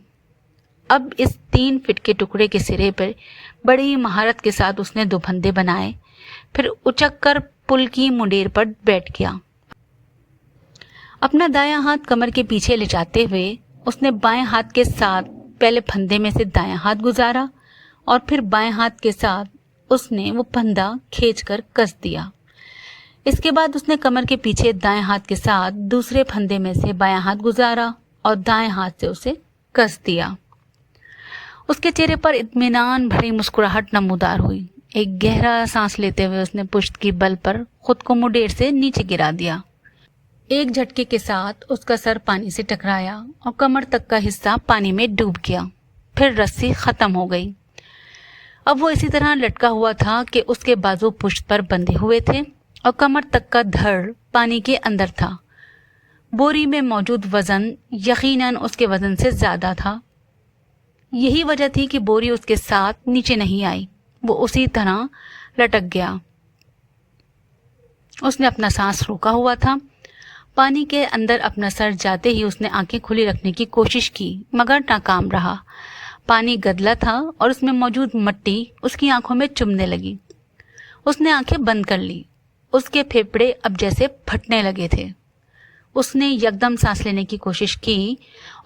अब इस 3 फीट के टुकड़े के सिरे पर बड़ी महारत के साथ उसने 2 फंदे बनाए, फिर उचक कर पुल की मुंडेर पर बैठ गया। अपना दायां हाथ कमर के पीछे ले जाते हुए उसने बाएं हाथ के साथ पहले फंदे में से दायां हाथ गुजारा और फिर बाएं हाथ के साथ उसने वो फंदा खींचकर कस दिया। इसके बाद उसने कमर के पीछे दाएं हाथ के साथ दूसरे फंदे में से बायां हाथ गुजारा और दाएं हाथ से उसे कस दिया। उसके चेहरे पर इत्मीनान भरी मुस्कुराहट नमूदार हुई। एक गहरा सांस लेते हुए उसने पुश्त की बल पर खुद को मुंडेर से नीचे गिरा दिया। एक झटके के साथ उसका सर पानी से टकराया और कमर तक का हिस्सा पानी में डूब गया। फिर रस्सी खत्म हो गई। अब वो इसी तरह लटका हुआ था कि उसके बाजू पुश्त पर बंधे हुए थे और कमर तक का धड़ पानी के अंदर था। बोरी में मौजूद वजन यकीनन उसके वजन से ज्यादा था। यही वजह थी कि बोरी उसके साथ नीचे नहीं आई। वो उसी तरह लटक गया। उसने अपना सांस रोका हुआ था। पानी के अंदर अपना सर जाते ही उसने आंखें खुली रखने की कोशिश की, मगर नाकाम रहा। पानी गदला था और उसमें मौजूद मिट्टी उसकी आंखों में चुभने लगी। उसने आंखें बंद कर ली। उसके फेफड़े अब जैसे फटने लगे थे। उसने यकदम सांस लेने की कोशिश की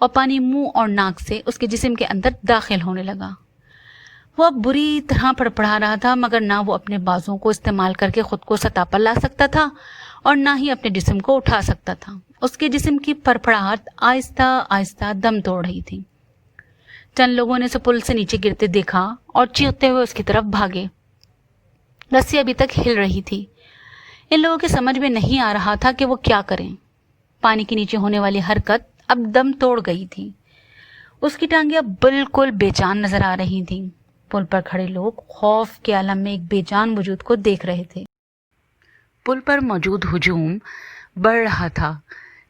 और पानी मुंह और नाक से उसके जिस्म के अंदर दाखिल होने लगा। वो अब बुरी तरह फड़फड़ा रहा था, मगर ना वो अपने बाजुओं को इस्तेमाल करके खुद को सतह पर ला सकता था और ना ही अपने जिस्म को उठा सकता था। उसके जिस्म की फड़फड़ाहट आहिस्ता आहिस्ता दम तोड़ रही थी। चंद लोगों ने उसे पुल से नीचे गिरते देखा और चीखते हुए उसकी तरफ भागे। रस्सी अभी तक हिल रही थी। इन लोगों के समझ में नहीं आ रहा था कि वो क्या करें। पानी के नीचे होने वाली हरकत अब दम तोड़ गई थी। उसकी टांगें अब बिल्कुल बेजान नजर आ रही थीं। पुल पर खड़े लोग खौफ के आलम में एक बेजान वजूद को देख रहे थे। पुल पर मौजूद हुजूम बढ़ रहा था।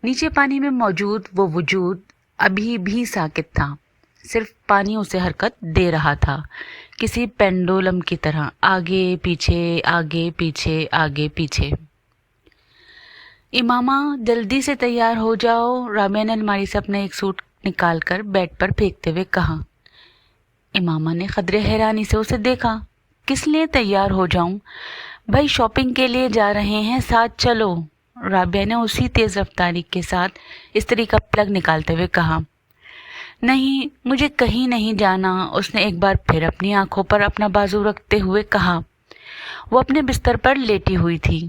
नीचे पानी में मौजूद वो वजूद अभी भी साकित था। सिर्फ पानी उसे हरकत दे रहा था, किसी पेंडुलम की तरह, आगे पीछे आगे पीछे आगे पीछे। इमामा जल्दी से तैयार हो जाओ, राबिया ने अलमारी से अपना एक सूट निकालकर बेड पर फेंकते हुए कहा। इमामा ने खदरे हैरानी से उसे देखा। किस लिए तैयार हो जाऊं? भाई शॉपिंग के लिए जा रहे हैं, साथ चलो, राबिया ने उसी तेज रफ्तारी के साथ इस्त्री का प्लग निकालते हुए कहा। नहीं, मुझे कहीं नहीं जाना, उसने एक बार फिर अपनी आंखों पर अपना बाजू रखते हुए कहा। वो अपने बिस्तर पर लेटी हुई थी।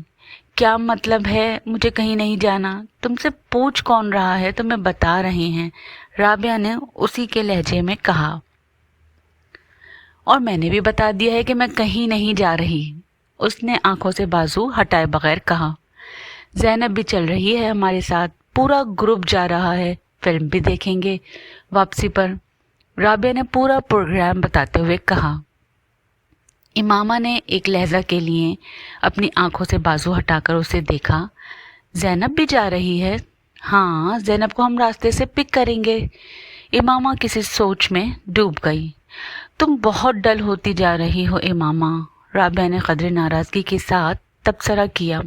क्या मतलब है मुझे कहीं नहीं जाना? तुमसे पूछ कौन रहा है, तुम्हें बता रहे हैं, राबिया ने उसी के लहजे में कहा। और मैंने भी बता दिया है कि मैं कहीं नहीं जा रही, उसने आंखों से बाजू हटाए बगैर कहा। ज़ैनब भी चल रही है हमारे साथ, पूरा ग्रुप जा रहा है, फिल्म भी देखेंगे वापसी पर, राबिया ने पूरा प्रोग्राम बताते हुए कहा। इमामा ने एक लहजा के लिए अपनी आंखों से बाजू हटाकर उसे देखा। ज़ैनब भी जा रही है? हाँ, ज़ैनब को हम रास्ते से पिक करेंगे। इमामा किसी सोच में डूब गई। तुम बहुत डल होती जा रही हो इमामा, राबिया ने कदरे नाराज़गी के साथ तबसरा किया।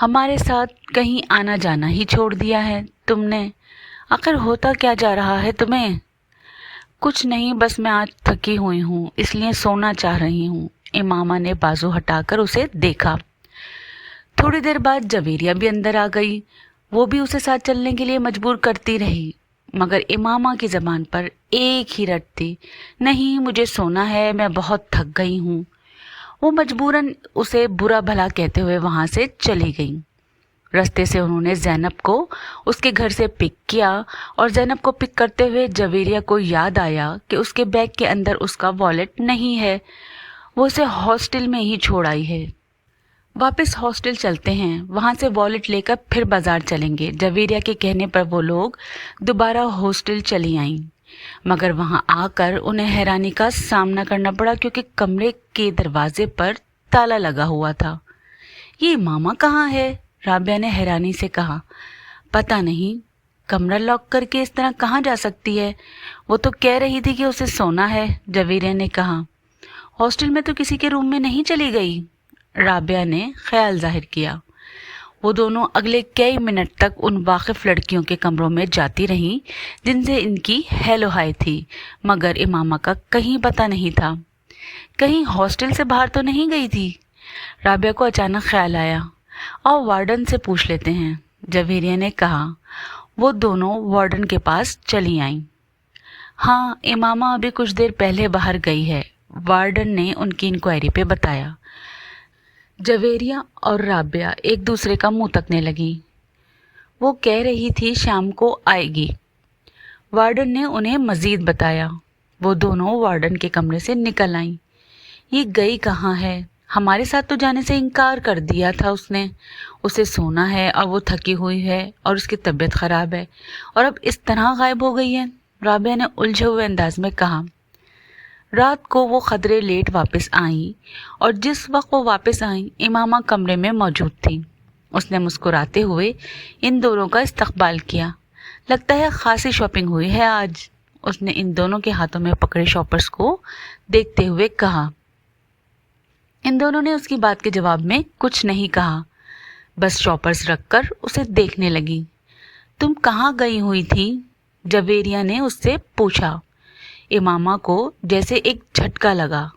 हमारे साथ कहीं आना जाना ही छोड़ दिया है तुमने। आखिर होता क्या जा रहा है तुम्हें? कुछ नहीं, बस मैं आज थकी हुई हूँ, इसलिए सोना चाह रही हूँ। इमामा ने बाजू हटाकर उसे देखा। थोड़ी देर बाद जवेरिया भी अंदर आ गई। वो भी उसे साथ चलने के लिए मजबूर करती रही, मगर इमामा की ज़बान पर एक ही रट थी, नहीं मुझे सोना है, मैं बहुत थक गई हूँ। वो मजबूरन उसे बुरा भला कहते हुए वहाँ से चली गई। रास्ते से उन्होंने ज़ैनब को उसके घर से पिक किया और ज़ैनब को पिक करते हुए जवेरिया को याद आया कि उसके बैग के अंदर उसका वॉलेट नहीं है। वो उसे हॉस्टल में ही छोड़ आई है। वापस हॉस्टल चलते हैं, वहाँ से वॉलेट लेकर फिर बाजार चलेंगे। जवेरिया के कहने पर वो लोग दोबारा हॉस्टल चली आईं, मगर वहाँ आकर उन्हें हैरानी का सामना करना पड़ा क्योंकि कमरे के दरवाजे पर ताला लगा हुआ था। ये मामा कहाँ है? राबिया ने हैरानी से कहा। पता नहीं, कमरा लॉक करके इस तरह कहाँ जा सकती है? वो तो कह रही थी कि उसे सोना है, जवेरिया ने कहा। हॉस्टल में तो किसी के रूम में नहीं चली गई, राबिया ने ख्याल जाहिर किया। वो दोनों अगले कई मिनट तक उन वाकिफ लड़कियों के कमरों में जाती रहीं जिनसे इनकी हेलो हाय थी, मगर इमामा का कहीं पता नहीं था। कहीं हॉस्टल से बाहर तो नहीं गई थी? राबिया को अचानक ख्याल आया, और वार्डन से पूछ लेते हैं, जवेरिया ने कहा। वो दोनों वार्डन के पास चली आईं। हाँ, इमामा अभी कुछ देर पहले बाहर गई है, वार्डन ने उनकी इंक्वायरी पे बताया। जवेरिया और राबिया एक दूसरे का मुंह तकने लगी। वो कह रही थी शाम को आएगी, वार्डन ने उन्हें मज़ीद बताया। वो दोनों वार्डन के कमरे से निकल आईं। ये गई कहाँ है? हमारे साथ तो जाने से इनकार कर दिया था उसने। उसे सोना है और वो थकी हुई है और उसकी तबीयत ख़राब है, और अब इस तरह गायब हो गई है, राबिया ने उलझे हुए अंदाज में कहा। रात को वो खदरे लेट वापस आई और जिस वक्त वो वापस आई इमामा कमरे में मौजूद थी। उसने मुस्कुराते हुए इन दोनों का इस्तकबाल किया। लगता है खासी शॉपिंग हुई है आज, उसने इन दोनों के हाथों में पकड़े शॉपर्स को देखते हुए कहा। इन दोनों ने उसकी बात के जवाब में कुछ नहीं कहा, बस शॉपर्स रखकर उसे देखने लगी। तुम कहाँ गई हुई थी? जवेरिया ने उससे पूछा। इमामा को जैसे एक झटका लगा।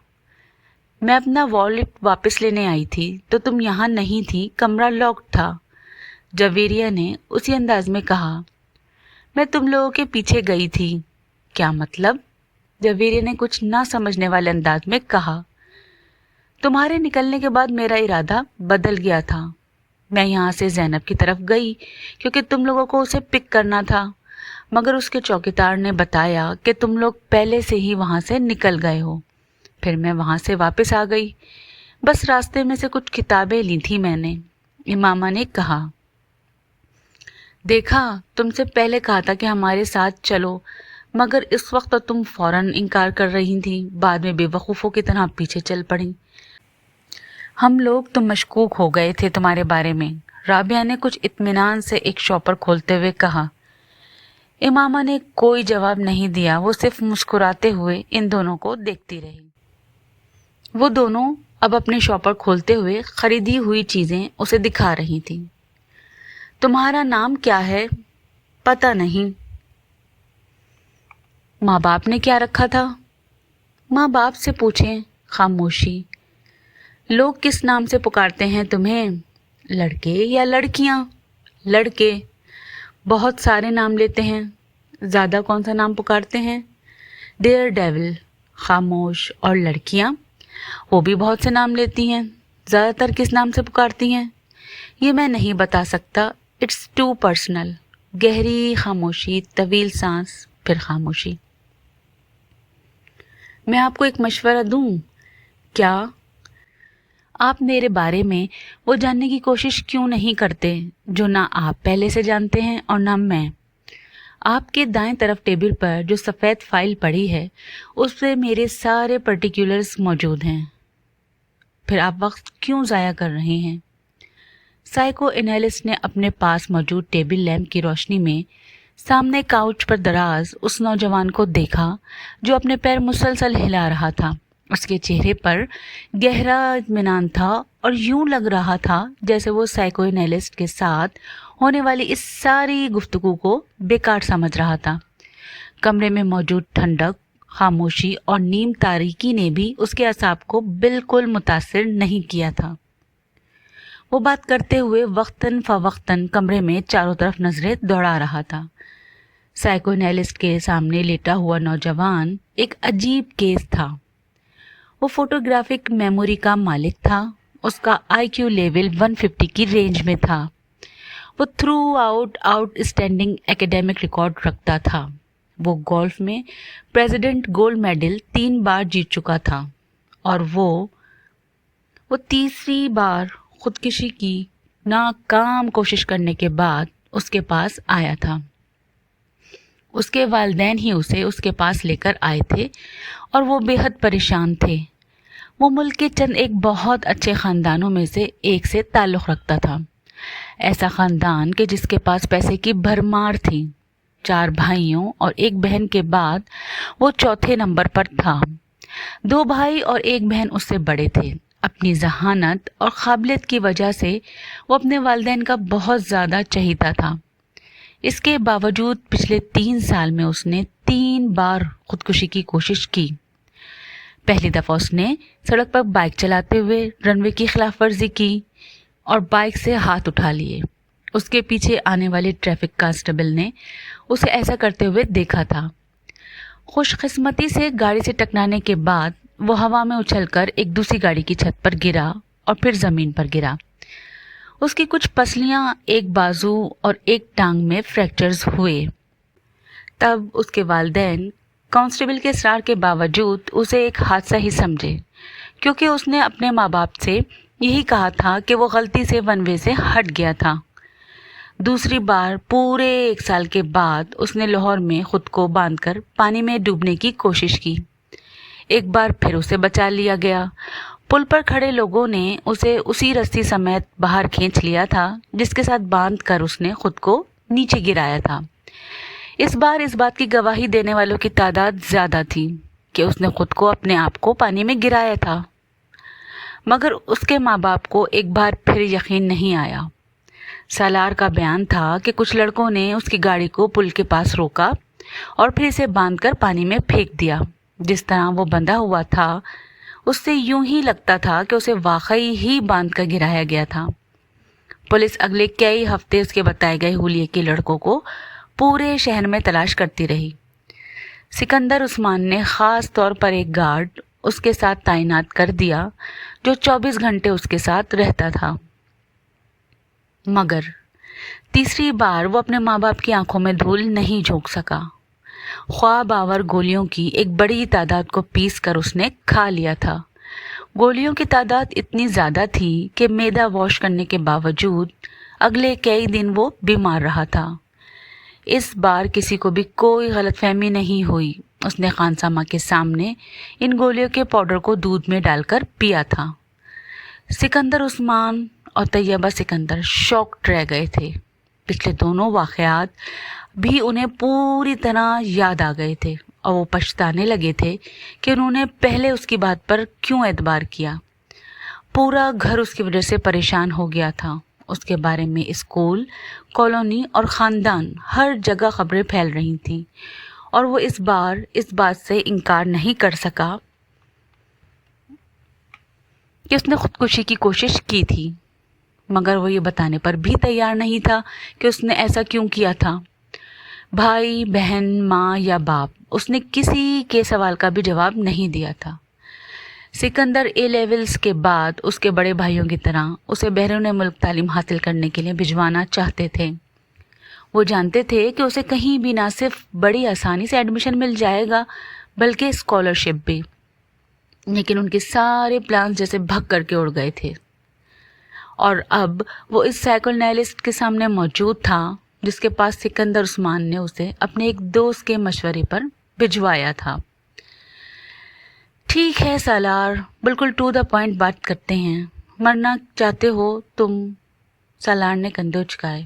मैं अपना वॉलेट वापस लेने आई थी तो तुम यहाँ नहीं थी, कमरा लॉक था, जवेरिया ने उसी अंदाज में कहा। मैं तुम लोगों के पीछे गई थी। क्या मतलब? जवेरी ने कुछ ना समझने वाले अंदाज में कहा, तुम्हारे निकलने के बाद मेरा इरादा बदल गया था। मैं यहाँ से ज़ैनब की तरफ गई क्योंकि तुम लोगों को उसे पिक करना था, मगर उसके चौकीदार ने बताया कि तुम लोग पहले से ही वहाँ से निकल गए हो। फिर मैं वहाँ से वापस आ गई, बस रास्ते में से कुछ किताबें ली थी मैंने। इमामा ने कहा, देखा, तुमसे पहले कहा था कि हमारे साथ चलो, मगर इस वक्त तो तुम फौरन इनकार कर रही थी, बाद में बेवकूफ़ों की तरह पीछे चल पड़ी। हम लोग तो मशकूक हो गए थे तुम्हारे बारे में, राबिया ने कुछ इत्मीनान से एक शॉपर खोलते हुए कहा। इमामा ने कोई जवाब नहीं दिया, वो सिर्फ मुस्कुराते हुए इन दोनों को देखती रही। वो दोनों अब अपने शॉपर खोलते हुए खरीदी हुई चीज़ें उसे दिखा रही थीं। तुम्हारा नाम क्या है? पता नहीं। माँ बाप ने क्या रखा था? माँ बाप से पूछें। खामोशी। लोग किस नाम से पुकारते हैं तुम्हें? लड़के या लड़कियाँ? लड़के। बहुत सारे नाम लेते हैं, ज़्यादा कौन सा नाम पुकारते हैं? Daredevil. खामोश। और लड़कियाँ? वो भी बहुत से नाम लेती हैं, ज़्यादातर किस नाम से पुकारती हैं? ये मैं नहीं बता सकता, इट्स टू पर्सनल। गहरी खामोशी, तवील सांस, फिर खामोशी। मैं आपको एक मशवरा दूं? क्या? आप मेरे बारे में वो जानने की कोशिश क्यों नहीं करते जो ना आप पहले से जानते हैं और ना मैं? आपके दाएं तरफ टेबल पर जो सफ़ेद फाइल पड़ी है उस पर मेरे सारे पर्टिकुलर्स मौजूद हैं। फिर आप वक्त क्यों ज़ाया कर रहे हैं? साइको एनालिस्ट ने अपने पास मौजूद टेबल लैंप की रोशनी में सामने काउच पर दराज उस नौजवान को देखा जो अपने पैर मुसलसल हिला रहा था। उसके चेहरे पर गहरा इत्मीनान था और यूं लग रहा था जैसे वो साइको एनालिस्ट के साथ होने वाली इस सारी गुफ्तगू को बेकार समझ रहा था। कमरे में मौजूद ठंडक, खामोशी और नीम तारीकी ने भी उसके असाब को बिल्कुल मुतासिर नहीं किया था। वो बात करते हुए वक्तन फ़वक्तन कमरे में चारों तरफ नजरें दौड़ा रहा था। साइको एनालिस्ट के सामने लेटा हुआ नौजवान एक अजीब केस था। वो फोटोग्राफिक मेमोरी का मालिक था। उसका IQ लेवल 150 की रेंज में था। वो थ्रू आउटस्टैंडिंग एकेडमिक रिकॉर्ड रखता था। वो गोल्फ में प्रेसिडेंट गोल्ड मेडल 3 बार जीत चुका था और वो तीसरी बार खुदकुशी की नाकाम कोशिश करने के बाद उसके पास आया था। उसके वालिदैन ही उसे उसके पास लेकर आए थे और वो बेहद परेशान थे। वो मुल्क के चंद एक बहुत अच्छे ख़ानदानों में से एक से ताल्लुक़ रखता था। ऐसा ख़ानदान कि जिसके पास पैसे की भरमार थी। 4 भाइयों और 1 बहन के बाद वो चौथे नंबर पर था। 2 भाई और 1 बहन उससे बड़े थे। अपनी ज़हानत और काबिलियत की वजह से वो अपने वालिदैन का बहुत ज़्यादा चहीता था। इसके बावजूद पिछले 3 साल में उसने 3 बार खुदकुशी की कोशिश की। पहली दफ़ा उसने सड़क पर बाइक चलाते हुए रनवे की खिलाफ वर्जी की और बाइक से हाथ उठा लिए। उसके पीछे आने वाले ट्रैफिक कांस्टेबल ने उसे ऐसा करते हुए देखा था। खुशकिस्मती से गाड़ी से टकराने के बाद वो हवा में उछलकर एक दूसरी गाड़ी की छत पर गिरा और फिर ज़मीन पर गिरा। उसकी कुछ पसलियां, एक बाजू और एक टांग में फ्रैक्चर्स हुए। तब उसके वालिदैन कांस्टेबल के इसरार के बावजूद उसे एक हादसा ही समझे, क्योंकि उसने अपने माँ बाप से यही कहा था कि वो गलती से वन वे से हट गया था। दूसरी बार पूरे 1 साल के बाद उसने लाहौर में खुद को बांधकर पानी में डूबने की कोशिश की। एक बार फिर उसे बचा लिया गया। पुल पर खड़े लोगों ने उसे उसी रस्सी समेत बाहर खींच लिया था जिसके साथ बांध कर उसने खुद को नीचे गिराया था। इस बार इस बात की गवाही देने वालों की तादाद ज़्यादा थी कि उसने खुद को अपने आप को पानी में गिराया था, मगर उसके माँ बाप को एक बार फिर यकीन नहीं आया। सालार का बयान था कि कुछ लड़कों ने उसकी गाड़ी को पुल के पास रोका और फिर इसे बांधकर पानी में फेंक दिया। जिस तरह वो बंधा हुआ था उससे यूं ही लगता था कि उसे वाकई ही बांध कर गिराया गया था। पुलिस अगले कई हफ्ते उसके बताए गए हुलिये के लड़कों को पूरे शहर में तलाश करती रही। सिकंदर उस्मान ने ख़ास तौर पर एक गार्ड उसके साथ तैनात कर दिया जो 24 घंटे उसके साथ रहता था। मगर तीसरी बार वो अपने माँ बाप की आंखों में धूल नहीं झोंक सका। ख्वाब आवर गोलियों की एक बड़ी तादाद को पीस कर उसने खा लिया था। गोलियों की तादाद इतनी ज़्यादा थी कि मैदा वॉश करने के बावजूद अगले कई दिन वो बीमार रहा था। इस बार किसी को भी कोई गलतफहमी नहीं हुई। उसने खानसामा के सामने इन गोलियों के पाउडर को दूध में डालकर पिया था। सिकंदर उस्मान और तैयबा सिकंदर शॉक्ड रह गए थे। पिछले दोनों वाक़यात भी उन्हें पूरी तरह याद आ गए थे और वो पछताने लगे थे कि उन्होंने पहले उसकी बात पर क्यों एतबार किया। पूरा घर उसकी वजह से परेशान हो गया था। उसके बारे में स्कूल, कॉलोनी और ख़ानदान हर जगह खबरें फैल रही थीं और वो इस बात से इनकार नहीं कर सका कि उसने ख़ुदकुशी की कोशिश की थी, मगर वो ये बताने पर भी तैयार नहीं था कि उसने ऐसा क्यों किया था। भाई, बहन, माँ या बाप, उसने किसी के सवाल का भी जवाब नहीं दिया था। सिकंदर ए लेवल्स के बाद उसके बड़े भाइयों की तरह उसे बैरून मुल्क तालीम हासिल करने के लिए भिजवाना चाहते थे। वो जानते थे कि उसे कहीं भी ना सिर्फ बड़ी आसानी से एडमिशन मिल जाएगा बल्कि स्कॉलरशिप भी, लेकिन उनके सारे प्लान्स जैसे भग करके उड़ गए थे। और अब वो इस साइकोएनालिस्ट के सामने मौजूद था जिसके पास सिकंदर उस्मान ने उसे अपने एक दोस्त के मशवरे पर भिजवाया था। ठीक है सालार, बिल्कुल टू द पॉइंट बात करते हैं। मरना चाहते हो तुम? सालार ने कंधे उचकाए।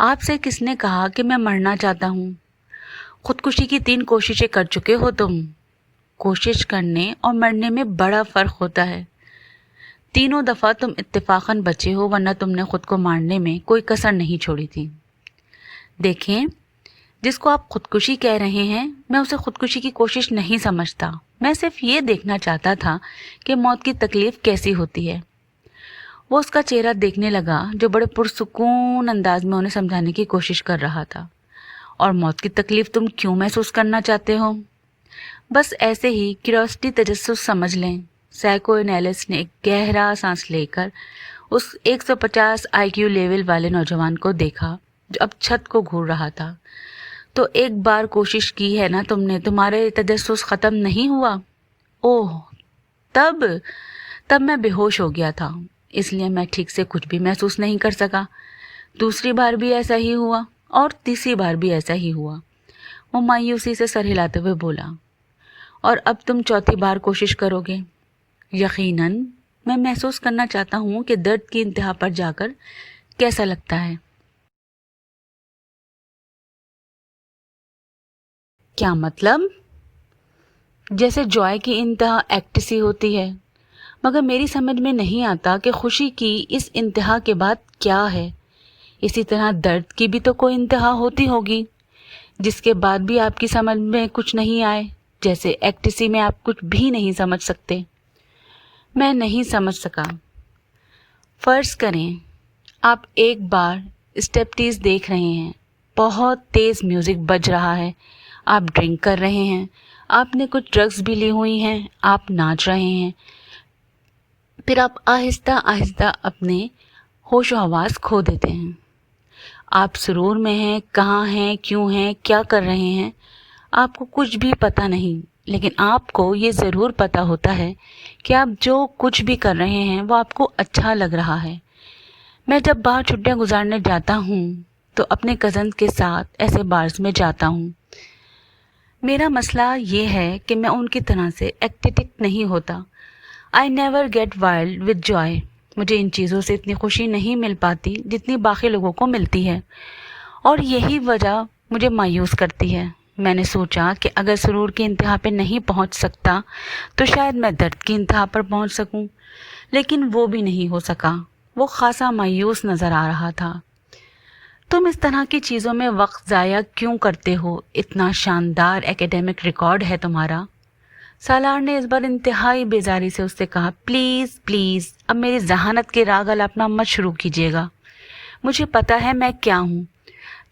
आपसे किसने कहा कि मैं मरना चाहता हूँ? खुदकुशी की 3 कोशिशें कर चुके हो तुम। कोशिश करने और मरने में बड़ा फ़र्क होता है। तीनों दफ़ा तुम इत्तेफाकन बचे हो, वरना तुमने ख़ुद को मारने में कोई कसर नहीं छोड़ी थी। देखें, जिसको आप खुदकुशी कह रहे हैं, मैं उसे खुदकुशी की कोशिश नहीं समझता। मैं सिर्फ ये देखना चाहता था कि मौत की तकलीफ़ कैसी होती है। वो उसका चेहरा देखने लगा जो बड़े पुरसुकून अंदाज में उन्हें समझाने की कोशिश कर रहा था। और मौत की तकलीफ़ तुम क्यों महसूस करना चाहते हो? बस ऐसे ही, क्यूरियोसिटी, तजस्सुस समझ लें। साइकोएनालिस्ट ने एक गहरा सांस लेकर उस 150 IQ लेवल वाले नौजवान को देखा जो अब छत को घूर रहा था। तो एक बार कोशिश की है ना तुमने, तुम्हारे तजस्सुस ख़त्म नहीं हुआ? ओह, तब मैं बेहोश हो गया था, इसलिए मैं ठीक से कुछ भी महसूस नहीं कर सका। दूसरी बार भी ऐसा ही हुआ और तीसरी बार भी ऐसा ही हुआ। वो मायूसी से सर हिलाते हुए बोला। और अब तुम चौथी बार कोशिश करोगे? यकीनन मैं महसूस करना चाहता हूँ कि दर्द की इंतहा पर जाकर कैसा लगता है। क्या मतलब? जैसे जॉय की इंतहा एक्टसी होती है, मगर मेरी समझ में नहीं आता कि खुशी की इस इंतहा के बाद क्या है। इसी तरह दर्द की भी तो कोई इंतहा होती होगी जिसके बाद भी आपकी समझ में कुछ नहीं आए, जैसे एक्टसी में आप कुछ भी नहीं समझ सकते। मैं नहीं समझ सका। फ़र्ज़ करें आप एक बार स्टेप्टीज़ देख रहे हैं, बहुत तेज़ म्यूज़िक बज रहा है, आप ड्रिंक कर रहे हैं, आपने कुछ ड्रग्स भी ली हुई हैं, आप नाच रहे हैं, फिर आप आहिस्ता आहिस्ता अपने होश व हवास खो देते हैं। आप सुरूर में हैं, कहाँ हैं, क्यों हैं, क्या कर रहे हैं, आपको कुछ भी पता नहीं, लेकिन आपको ये ज़रूर पता होता है कि आप जो कुछ भी कर रहे हैं वो आपको अच्छा लग रहा है। मैं जब बाहर छुट्टियां गुजारने जाता हूँ तो अपने कज़न के साथ ऐसे बार्स में जाता हूँ। मेरा मसला ये है कि मैं उनकी तरह से एक्टेटिक नहीं होता। I never get wild with Joy. मुझे इन चीज़ों से इतनी खुशी नहीं मिल पाती जितनी बाकी लोगों को मिलती है, और यही वजह मुझे मायूस करती है। मैंने सोचा कि अगर सुरूर की इंतहा पे नहीं पहुंच सकता तो शायद मैं दर्द की इंतहा पर पहुंच सकूं, लेकिन वो भी नहीं हो सका। वो खासा मायूस नज़र आ रहा था। तुम इस तरह की चीज़ों में वक्त ज़ाया क्यों करते हो? इतना शानदार एकेडमिक रिकॉर्ड है तुम्हारा। सालार ने इस बार इंतहाई बेजारी से उससे कहा, प्लीज़ प्लीज़ अब मेरी जहानत के राग अलापना मत शुरू कीजिएगा। मुझे पता है मैं क्या हूँ।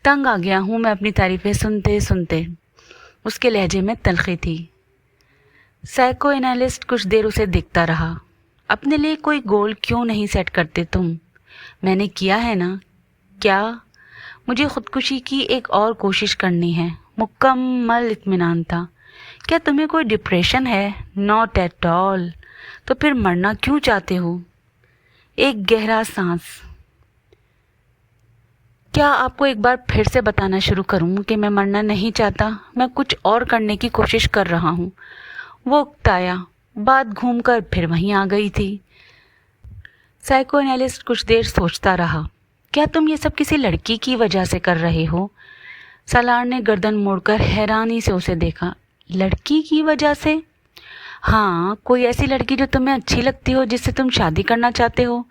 तंग आ गया हूँ मैं अपनी तारीफ़ें सुनते सुनते। اس کے لہجے میں تلخی تھی۔ سائیکو انالسٹ کچھ دیر اسے دیکھتا رہا۔ اپنے لیے کوئی گول کیوں نہیں سیٹ کرتے تم؟ میں نے کیا ہے نا۔ کیا؟ مجھے خودکشی کی ایک اور کوشش کرنی ہے۔ مکمل اطمینان تھا۔ کیا تمہیں کوئی ڈپریشن ہے؟ Not at all. تو پھر مرنا کیوں چاہتے ہو؟ ایک گہرا سانس۔ کیا آپ کو ایک بار پھر سے بتانا شروع کروں کہ میں مرنا نہیں چاہتا؟ میں کچھ اور کرنے کی کوشش کر رہا ہوں۔ وہ اکتایا۔ بات گھوم کر پھر وہیں آ گئی تھی۔ سائیکو انالسٹ کچھ دیر سوچتا رہا۔ کیا تم یہ سب کسی لڑکی کی وجہ سے کر رہے ہو؟ سالار نے گردن موڑ کر حیرانی سے اسے دیکھا۔ لڑکی کی وجہ سے؟ ہاں، کوئی ایسی لڑکی جو تمہیں اچھی لگتی ہو، جس سے تم شادی کرنا چاہتے ہو۔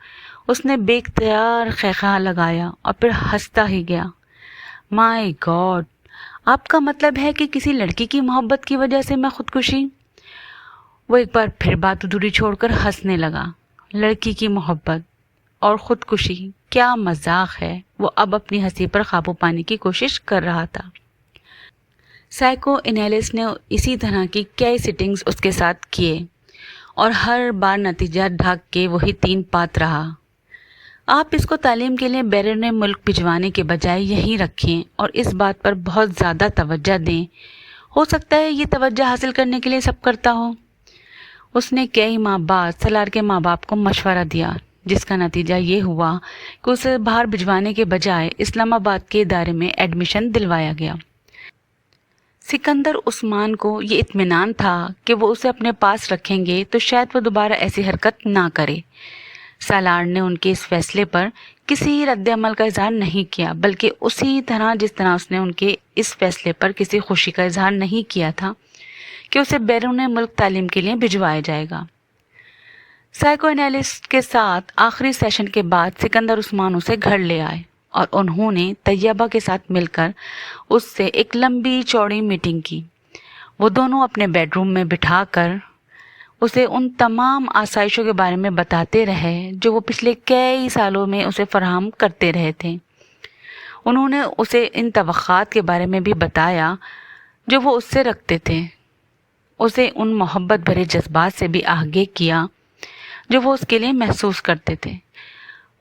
اس نے بے اختیار خیخہ لگایا اور پھر ہنستا ہی گیا۔ مائی گاڈ، آپ کا مطلب ہے کہ کسی لڑکی کی محبت کی وجہ سے میں خودکشی؟ وہ ایک بار پھر بات ادھوری چھوڑ کر ہنسنے لگا۔ لڑکی کی محبت اور خودکشی، کیا مذاق ہے۔ وہ اب اپنی ہنسی پر قابو پانے کی کوشش کر رہا تھا۔ سائیکو انالسٹ نے اسی طرح کی کئی سیٹنگز اس کے ساتھ کیے اور ہر بار نتیجہ ڈھک کے وہی 3 بات رہا۔ آپ اس کو تعلیم کے لیے بیرون ملک بھجوانے کے بجائے یہیں رکھیں اور اس بات پر بہت زیادہ توجہ دیں۔ ہو سکتا ہے یہ توجہ حاصل کرنے کے لیے سب کرتا ہو۔ اس نے کئی ماہ بعد سالار کے ماں باپ کو مشورہ دیا، جس کا نتیجہ یہ ہوا کہ اسے باہر بھجوانے کے بجائے اسلام آباد کے ادارے میں ایڈمیشن دلوایا گیا۔ سکندر عثمان کو یہ اطمینان تھا کہ وہ اسے اپنے پاس رکھیں گے تو شاید وہ دوبارہ ایسی حرکت نہ کرے۔ سالار نے ان کے اس فیصلے پر کسی رد عمل کا اظہار نہیں کیا، بلکہ اسی طرح جس طرح اس نے ان کے اس فیصلے پر کسی خوشی کا اظہار نہیں کیا تھا کہ اسے بیرون ملک تعلیم کے لیے بھجوایا جائے گا۔ سائیکو انالسٹ کے ساتھ آخری سیشن کے بعد سکندر عثمان اسے گھر لے آئے اور انہوں نے طیبہ کے ساتھ مل کر اس سے ایک لمبی چوڑی میٹنگ کی۔ وہ دونوں اپنے بیڈ روم میں بٹھا کر اسے ان تمام آسائشوں کے بارے میں بتاتے رہے جو وہ پچھلے کئی سالوں میں اسے فراہم کرتے رہے تھے۔ انہوں نے اسے ان توقعات کے بارے میں بھی بتایا جو وہ اس سے رکھتے تھے۔ اسے ان محبت بھرے جذبات سے بھی آگاہ کیا جو وہ اس کے لیے محسوس کرتے تھے۔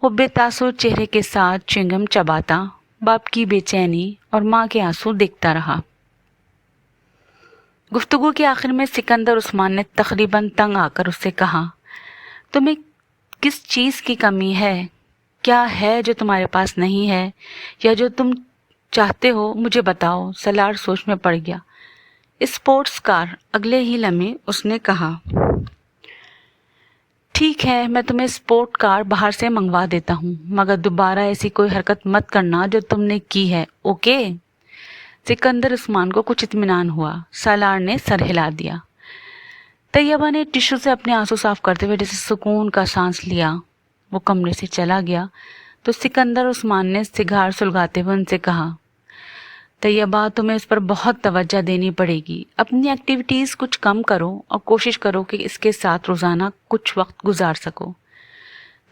وہ بے تاثر چہرے کے ساتھ چنگم چباتا، باپ کی بے چینی اور ماں کے آنسو دیکھتا رہا۔ گفتگو کے آخر میں سکندر عثمان نے تقریباً تنگ آ کر اس سے کہا، تمہیں کس چیز کی کمی ہے؟ کیا ہے جو تمہارے پاس نہیں ہے یا جو تم چاہتے ہو؟ مجھے بتاؤ۔ سالار سوچ میں پڑ گیا۔ Sports car. اگلے ہی لمحے اس نے کہا، ٹھیک ہے، میں تمہیں اسپورٹ کار باہر سے منگوا دیتا ہوں، مگر دوبارہ ایسی کوئی حرکت مت کرنا جو تم نے کی ہے، اوکے؟ سکندر عثمان کو کچھ اطمینان ہوا۔ سالار نے سر ہلا دیا۔ طیبہ نے ٹشو سے اپنے آنسو صاف کرتے ہوئے جیسے سکون کا سانس لیا۔ وہ کمرے سے چلا گیا تو سکندر عثمان نے سگار سلگاتے ہوئے ان سے کہا، طیبہ، تمہیں اس پر بہت توجہ دینی پڑے گی۔ اپنی ایکٹیویٹیز کچھ کم کرو اور کوشش کرو کہ اس کے ساتھ روزانہ کچھ وقت گزار سکو۔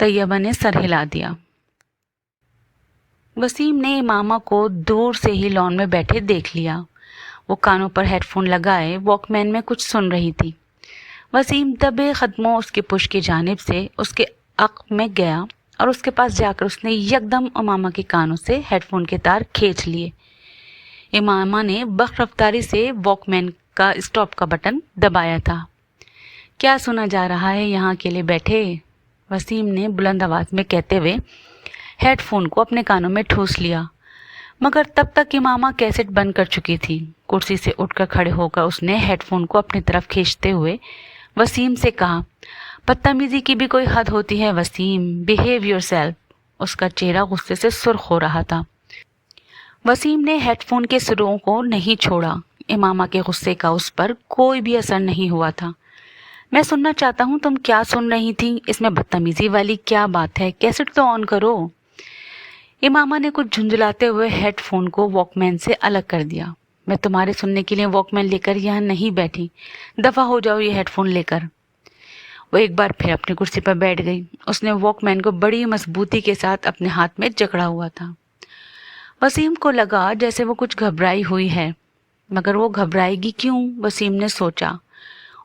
طیبہ نے سر ہلا دیا۔ وسیم نے امامہ کو دور سے ہی لان میں بیٹھے دیکھ لیا۔ وہ کانوں پر ہیڈ فون لگائے واک مین میں کچھ سن رہی تھی۔ وسیم دبے قدموں اس کی پشت کی جانب سے اس کے عقب میں گیا اور اس کے پاس جا کر اس نے یکدم امامہ کے کانوں سے ہیڈ فون کے تار کھینچ لیے۔ امامہ نے بخ رفتاری سے واک مین کا اسٹاپ کا بٹن دبایا تھا۔ کیا سنا جا رہا ہے یہاں اکیلے بیٹھے؟ وسیم نے بلند آواز میں کہتے ہوئے ہیڈ فون کو اپنے کانوں میں ٹھوس لیا، مگر تب تک امامہ کیسٹ بند کر چکی تھی۔ کرسی سے اٹھ کر کھڑے ہو کر اس نے ہیڈ فون کو اپنی طرف کھینچتے ہوئے وسیم سے کہا، بدتمیزی کی بھی کوئی حد ہوتی ہے وسیم، بیہیو یور سیلف۔ اس کا چہرہ غصے سے سرخ ہو رہا تھا۔ وسیم نے ہیڈ فون کے سروں کو نہیں چھوڑا۔ امامہ کے غصے کا اس پر کوئی بھی اثر نہیں ہوا تھا۔ میں سننا چاہتا ہوں تم کیا سن رہی تھی؟ اس میں بدتمیزی والی کیا بات ہے؟ کیسٹ تو آن کرو۔ امامہ نے کچھ جھنجھلاتے ہوئے ہیڈ فون کو واک مین سے الگ کر دیا۔ میں تمہارے سننے کے لیے واک مین لے کر یہاں نہیں بیٹھی، دفع ہو جاؤ یہ ہیڈ فون لے کر۔ وہ ایک بار پھر اپنی کرسی پر بیٹھ گئی۔ اس نے واک مین کو بڑی مضبوطی کے ساتھ اپنے ہاتھ میں جکڑا ہوا تھا۔ وسیم کو لگا جیسے وہ کچھ گھبرائی ہوئی ہے۔ मगर वो घबराएगी क्यों, वसीम ने सोचा,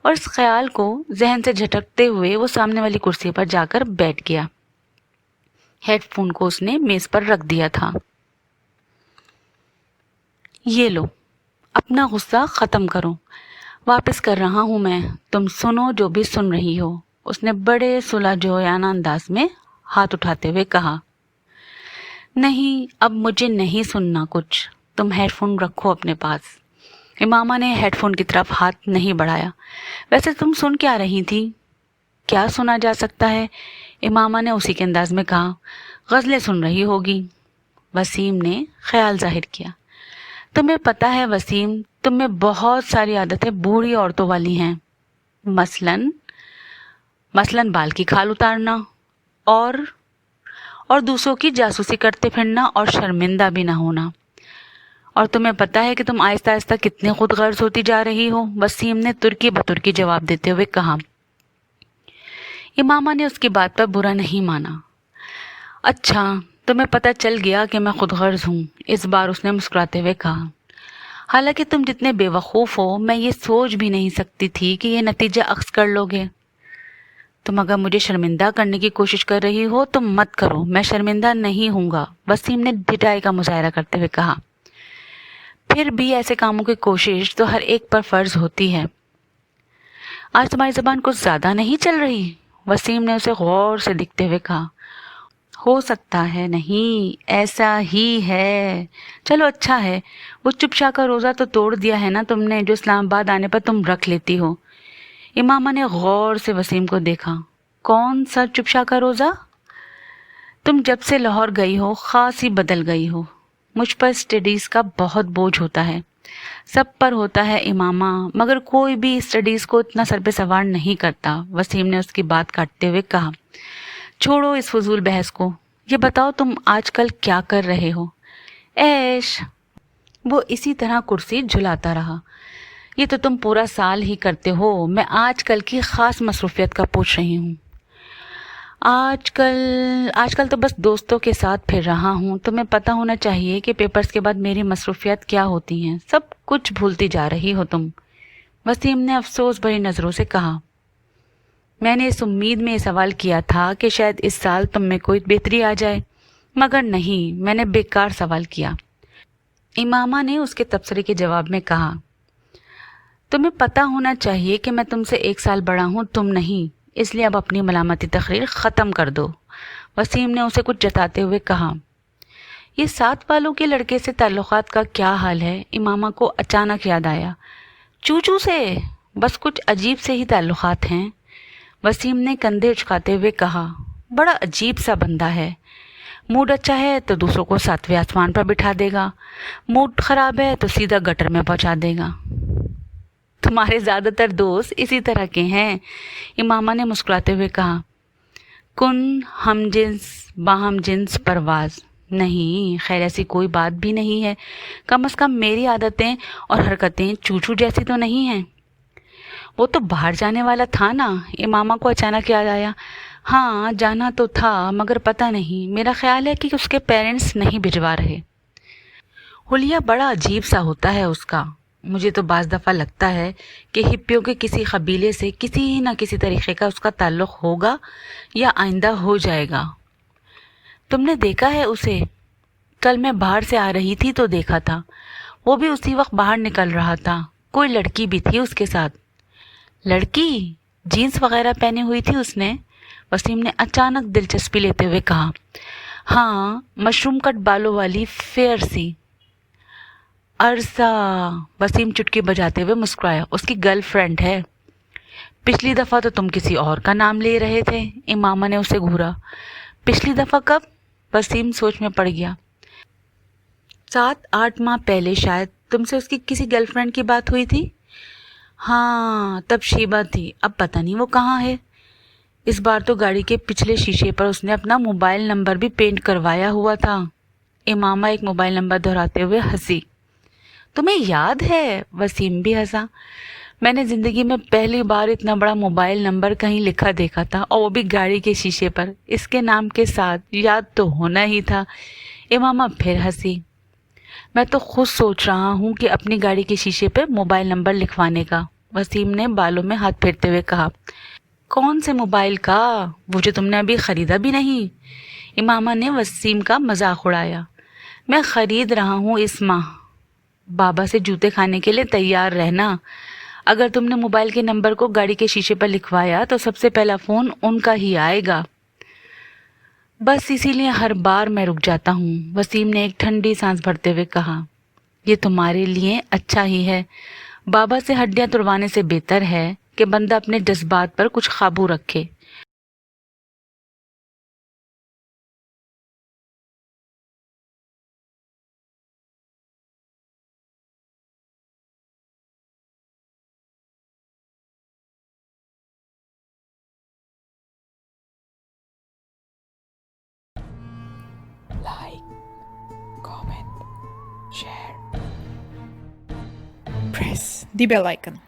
और इस ख्याल को जहन से झटकते हुए वो सामने वाली कुर्सी पर जाकर बैठ गया। हेडफोन को उसने मेज पर रख दिया था। ये लो, अपना गुस्सा खत्म करो, वापस कर रहा हूं मैं, तुम सुनो जो भी सुन रही हो, उसने बड़े सुलझोयाना अंदाज में हाथ उठाते हुए कहा। नहीं, अब मुझे नहीं सुनना कुछ, तुम हेडफोन रखो अपने पास। इमामा ने हेडफोन की तरफ हाथ नहीं बढ़ाया। वैसे तुम सुन क्या रही थी? क्या सुना जा सकता है, इमामा ने उसी के अंदाज में कहा। गज़लें सुन रही होगी, वसीम ने ख्याल जाहिर किया। तुम्हें पता है वसीम, तुम में बहुत सारी आदतें बूढ़ी औरतों वाली हैं। मसलन बाल की खाल उतारना और दूसरों की जासूसी करते फिरना और शर्मिंदा भी ना होना। और तुम्हें पता है कि तुम आहिस्ता आहिस्ता कितने खुद गर्ज होती जा रही हो, वसीम ने तुर्की बतुर्की जवाब देते हुए कहा। इमामा ने उसकी बात पर बुरा नहीं माना। अच्छा, तुम्हें पता चल गया कि मैं खुद गर्ज हूँ, इस बार उसने मुस्कुराते हुए कहा। हालांकि तुम जितने बेवकूफ़ हो, मैं ये सोच भी नहीं सकती थी कि ये नतीजा अख्ज़ कर लोगे। तुम अगर मुझे शर्मिंदा करने की कोशिश कर रही हो तो मत करो, मैं शर्मिंदा नहीं हूँगा, वसीम ने ढिठाई का मुजाहरा करते हुए कहा। फिर भी ऐसे कामों की कोशिश तो हर एक पर फ़र्ज होती है। आज तुम्हारी ज़बान कुछ ज़्यादा नहीं चल रही, वसीम ने उसे गौर से देखते हुए कहा। हो सकता है नहीं, ऐसा ही है। चलो अच्छा है, वो चुपशा का रोज़ा तो तोड़ दिया है ना तुमने, जो इस्लामाबाद आने पर तुम रख लेती हो। इमामा ने गौर से वसीम को देखा। कौन सा चुपशा का रोज़ा? तुम जब से लाहौर गई हो खासी बदल गई हो। मुझ पर स्टडीज़ का बहुत बोझ होता है, सब पर होता है इमामा, मगर कोई भी स्टडीज़ को इतना सर पे सवार नहीं करता, वसीम ने उसकी बात काटते हुए कहा। छोड़ो इस फजूल बहस को, ये बताओ तुम आजकल क्या कर रहे हो? ऐश। वो इसी तरह कुर्सी झुलाता रहा। ये तो तुम पूरा साल ही करते हो, मैं आजकल की ख़ास मसरूफियत का पूछ रही हूँ। आजकल तो बस दोस्तों के साथ फिर रहा हूँ। तुम्हें पता होना चाहिए कि पेपर्स के बाद मेरी मसरूफियत क्या होती हैं। सब कुछ भूलती जा रही हो तुम, वसीम ने अफसोस भरी नज़रों से कहा। मैंने इस उम्मीद में ये सवाल किया था कि शायद इस साल तुम में कोई बेहतरी आ जाए, मगर नहीं, मैंने बेकार सवाल किया, इमामा ने उसके तबसरे के जवाब में कहा। तुम्हें पता होना चाहिए कि मैं तुमसे 1 साल बड़ा हूँ, तुम नहीं, इसलिए अब अपनी मलामती तकरीर ख़त्म कर दो, वसीम ने उसे कुछ जताते हुए कहा। ये 7 वालों के लड़के से ताल्लुकात का क्या हाल है? इमामा को अचानक याद आया। चूचू से बस कुछ अजीब से ही ताल्लुकात हैं, वसीम ने कंधे उचकाते हुए कहा। बड़ा अजीब सा बंदा है, मूड अच्छा है तो दूसरों को 7वें आसमान पर बिठा देगा, मूड ख़राब है तो सीधा गटर में पहुंचा देगा। तुम्हारे ज़्यादातर दोस्त इसी तरह के हैं, इमामा ने मुस्कुराते हुए कहा। कुन हम जिन्स बाहम जिन्स परवाज़ नहीं, खैर ऐसी कोई बात भी नहीं है, कम से कम मेरी आदतें और हरकतें चूचू जैसी तो नहीं हैं। वो तो बाहर जाने वाला था ना, इमामा को अचानक याद आया। हाँ, जाना तो था, मगर पता नहीं, मेरा ख्याल है कि उसके पेरेंट्स नहीं भिजवा रहे। हुलिया बड़ा अजीब सा होता है उसका, मुझे तो बाज़ दफ़ा लगता है कि हिप्पियों के किसी कबीले से किसी न किसी तरीक़े का उसका ताल्लुक़ होगा या आइंदा हो जाएगा। तुमने देखा है उसे? कल मैं बाहर से आ रही थी तो देखा था, वो भी उसी वक्त बाहर निकल रहा था, कोई लड़की भी थी उसके साथ। लड़की? जीन्स वगैरह पहनी हुई थी उसने, वसीम ने अचानक दिलचस्पी लेते हुए कहा। हाँ, मशरूम कट बालों वाली फेयर सी। अरसा, वसीम चुटकी बजाते हुए मुस्कुराया। उसकी गर्लफ्रेंड है। पिछली दफ़ा तो तुम किसी और का नाम ले रहे थे, इमामा ने उसे घूरा। पिछली दफ़ा कब? वसीम सोच में पड़ गया। 7-8 माह पहले शायद तुमसे उसकी किसी गर्लफ्रेंड की बात हुई थी। हाँ, तब शीबा थी, अब पता नहीं वो कहाँ है। इस बार तो गाड़ी के पिछले शीशे पर उसने अपना मोबाइल नंबर भी पेंट करवाया हुआ था। इमामा एक मोबाइल नंबर दोहराते हुए हंसी। तुम्हें याद है? वसीम भी हंसा। मैंने ज़िंदगी में पहली बार इतना बड़ा मोबाइल नंबर कहीं लिखा देखा था, और वो भी गाड़ी के शीशे पर, इसके नाम के साथ। याद तो होना ही था। इमामा फिर हंसी। میں تو خود سوچ رہا ہوں کہ اپنی گاڑی کے شیشے پہ موبائل نمبر لکھوانے کا. وسیم نے بالوں میں ہاتھ پھیرتے ہوئے کہا. کون سے موبائل کا؟ وہ جو تم نے ابھی خریدا بھی نہیں. امامہ نے وسیم کا مذاق اڑایا. میں خرید رہا ہوں اس ماہ. بابا سے جوتے کھانے کے لیے تیار رہنا. اگر تم نے موبائل کے نمبر کو گاڑی کے شیشے پر لکھوایا تو سب سے پہلا فون ان کا ہی آئے گا. بس اسی لیے ہر بار میں رک جاتا ہوں. وسیم نے ایک ٹھنڈی سانس بھرتے ہوئے کہا. یہ تمہارے لیے اچھا ہی ہے. بابا سے ہڈیاں توڑوانے سے بہتر ہے کہ بندہ اپنے جذبات پر کچھ قابو رکھے. Like, comment, share, press the bell icon.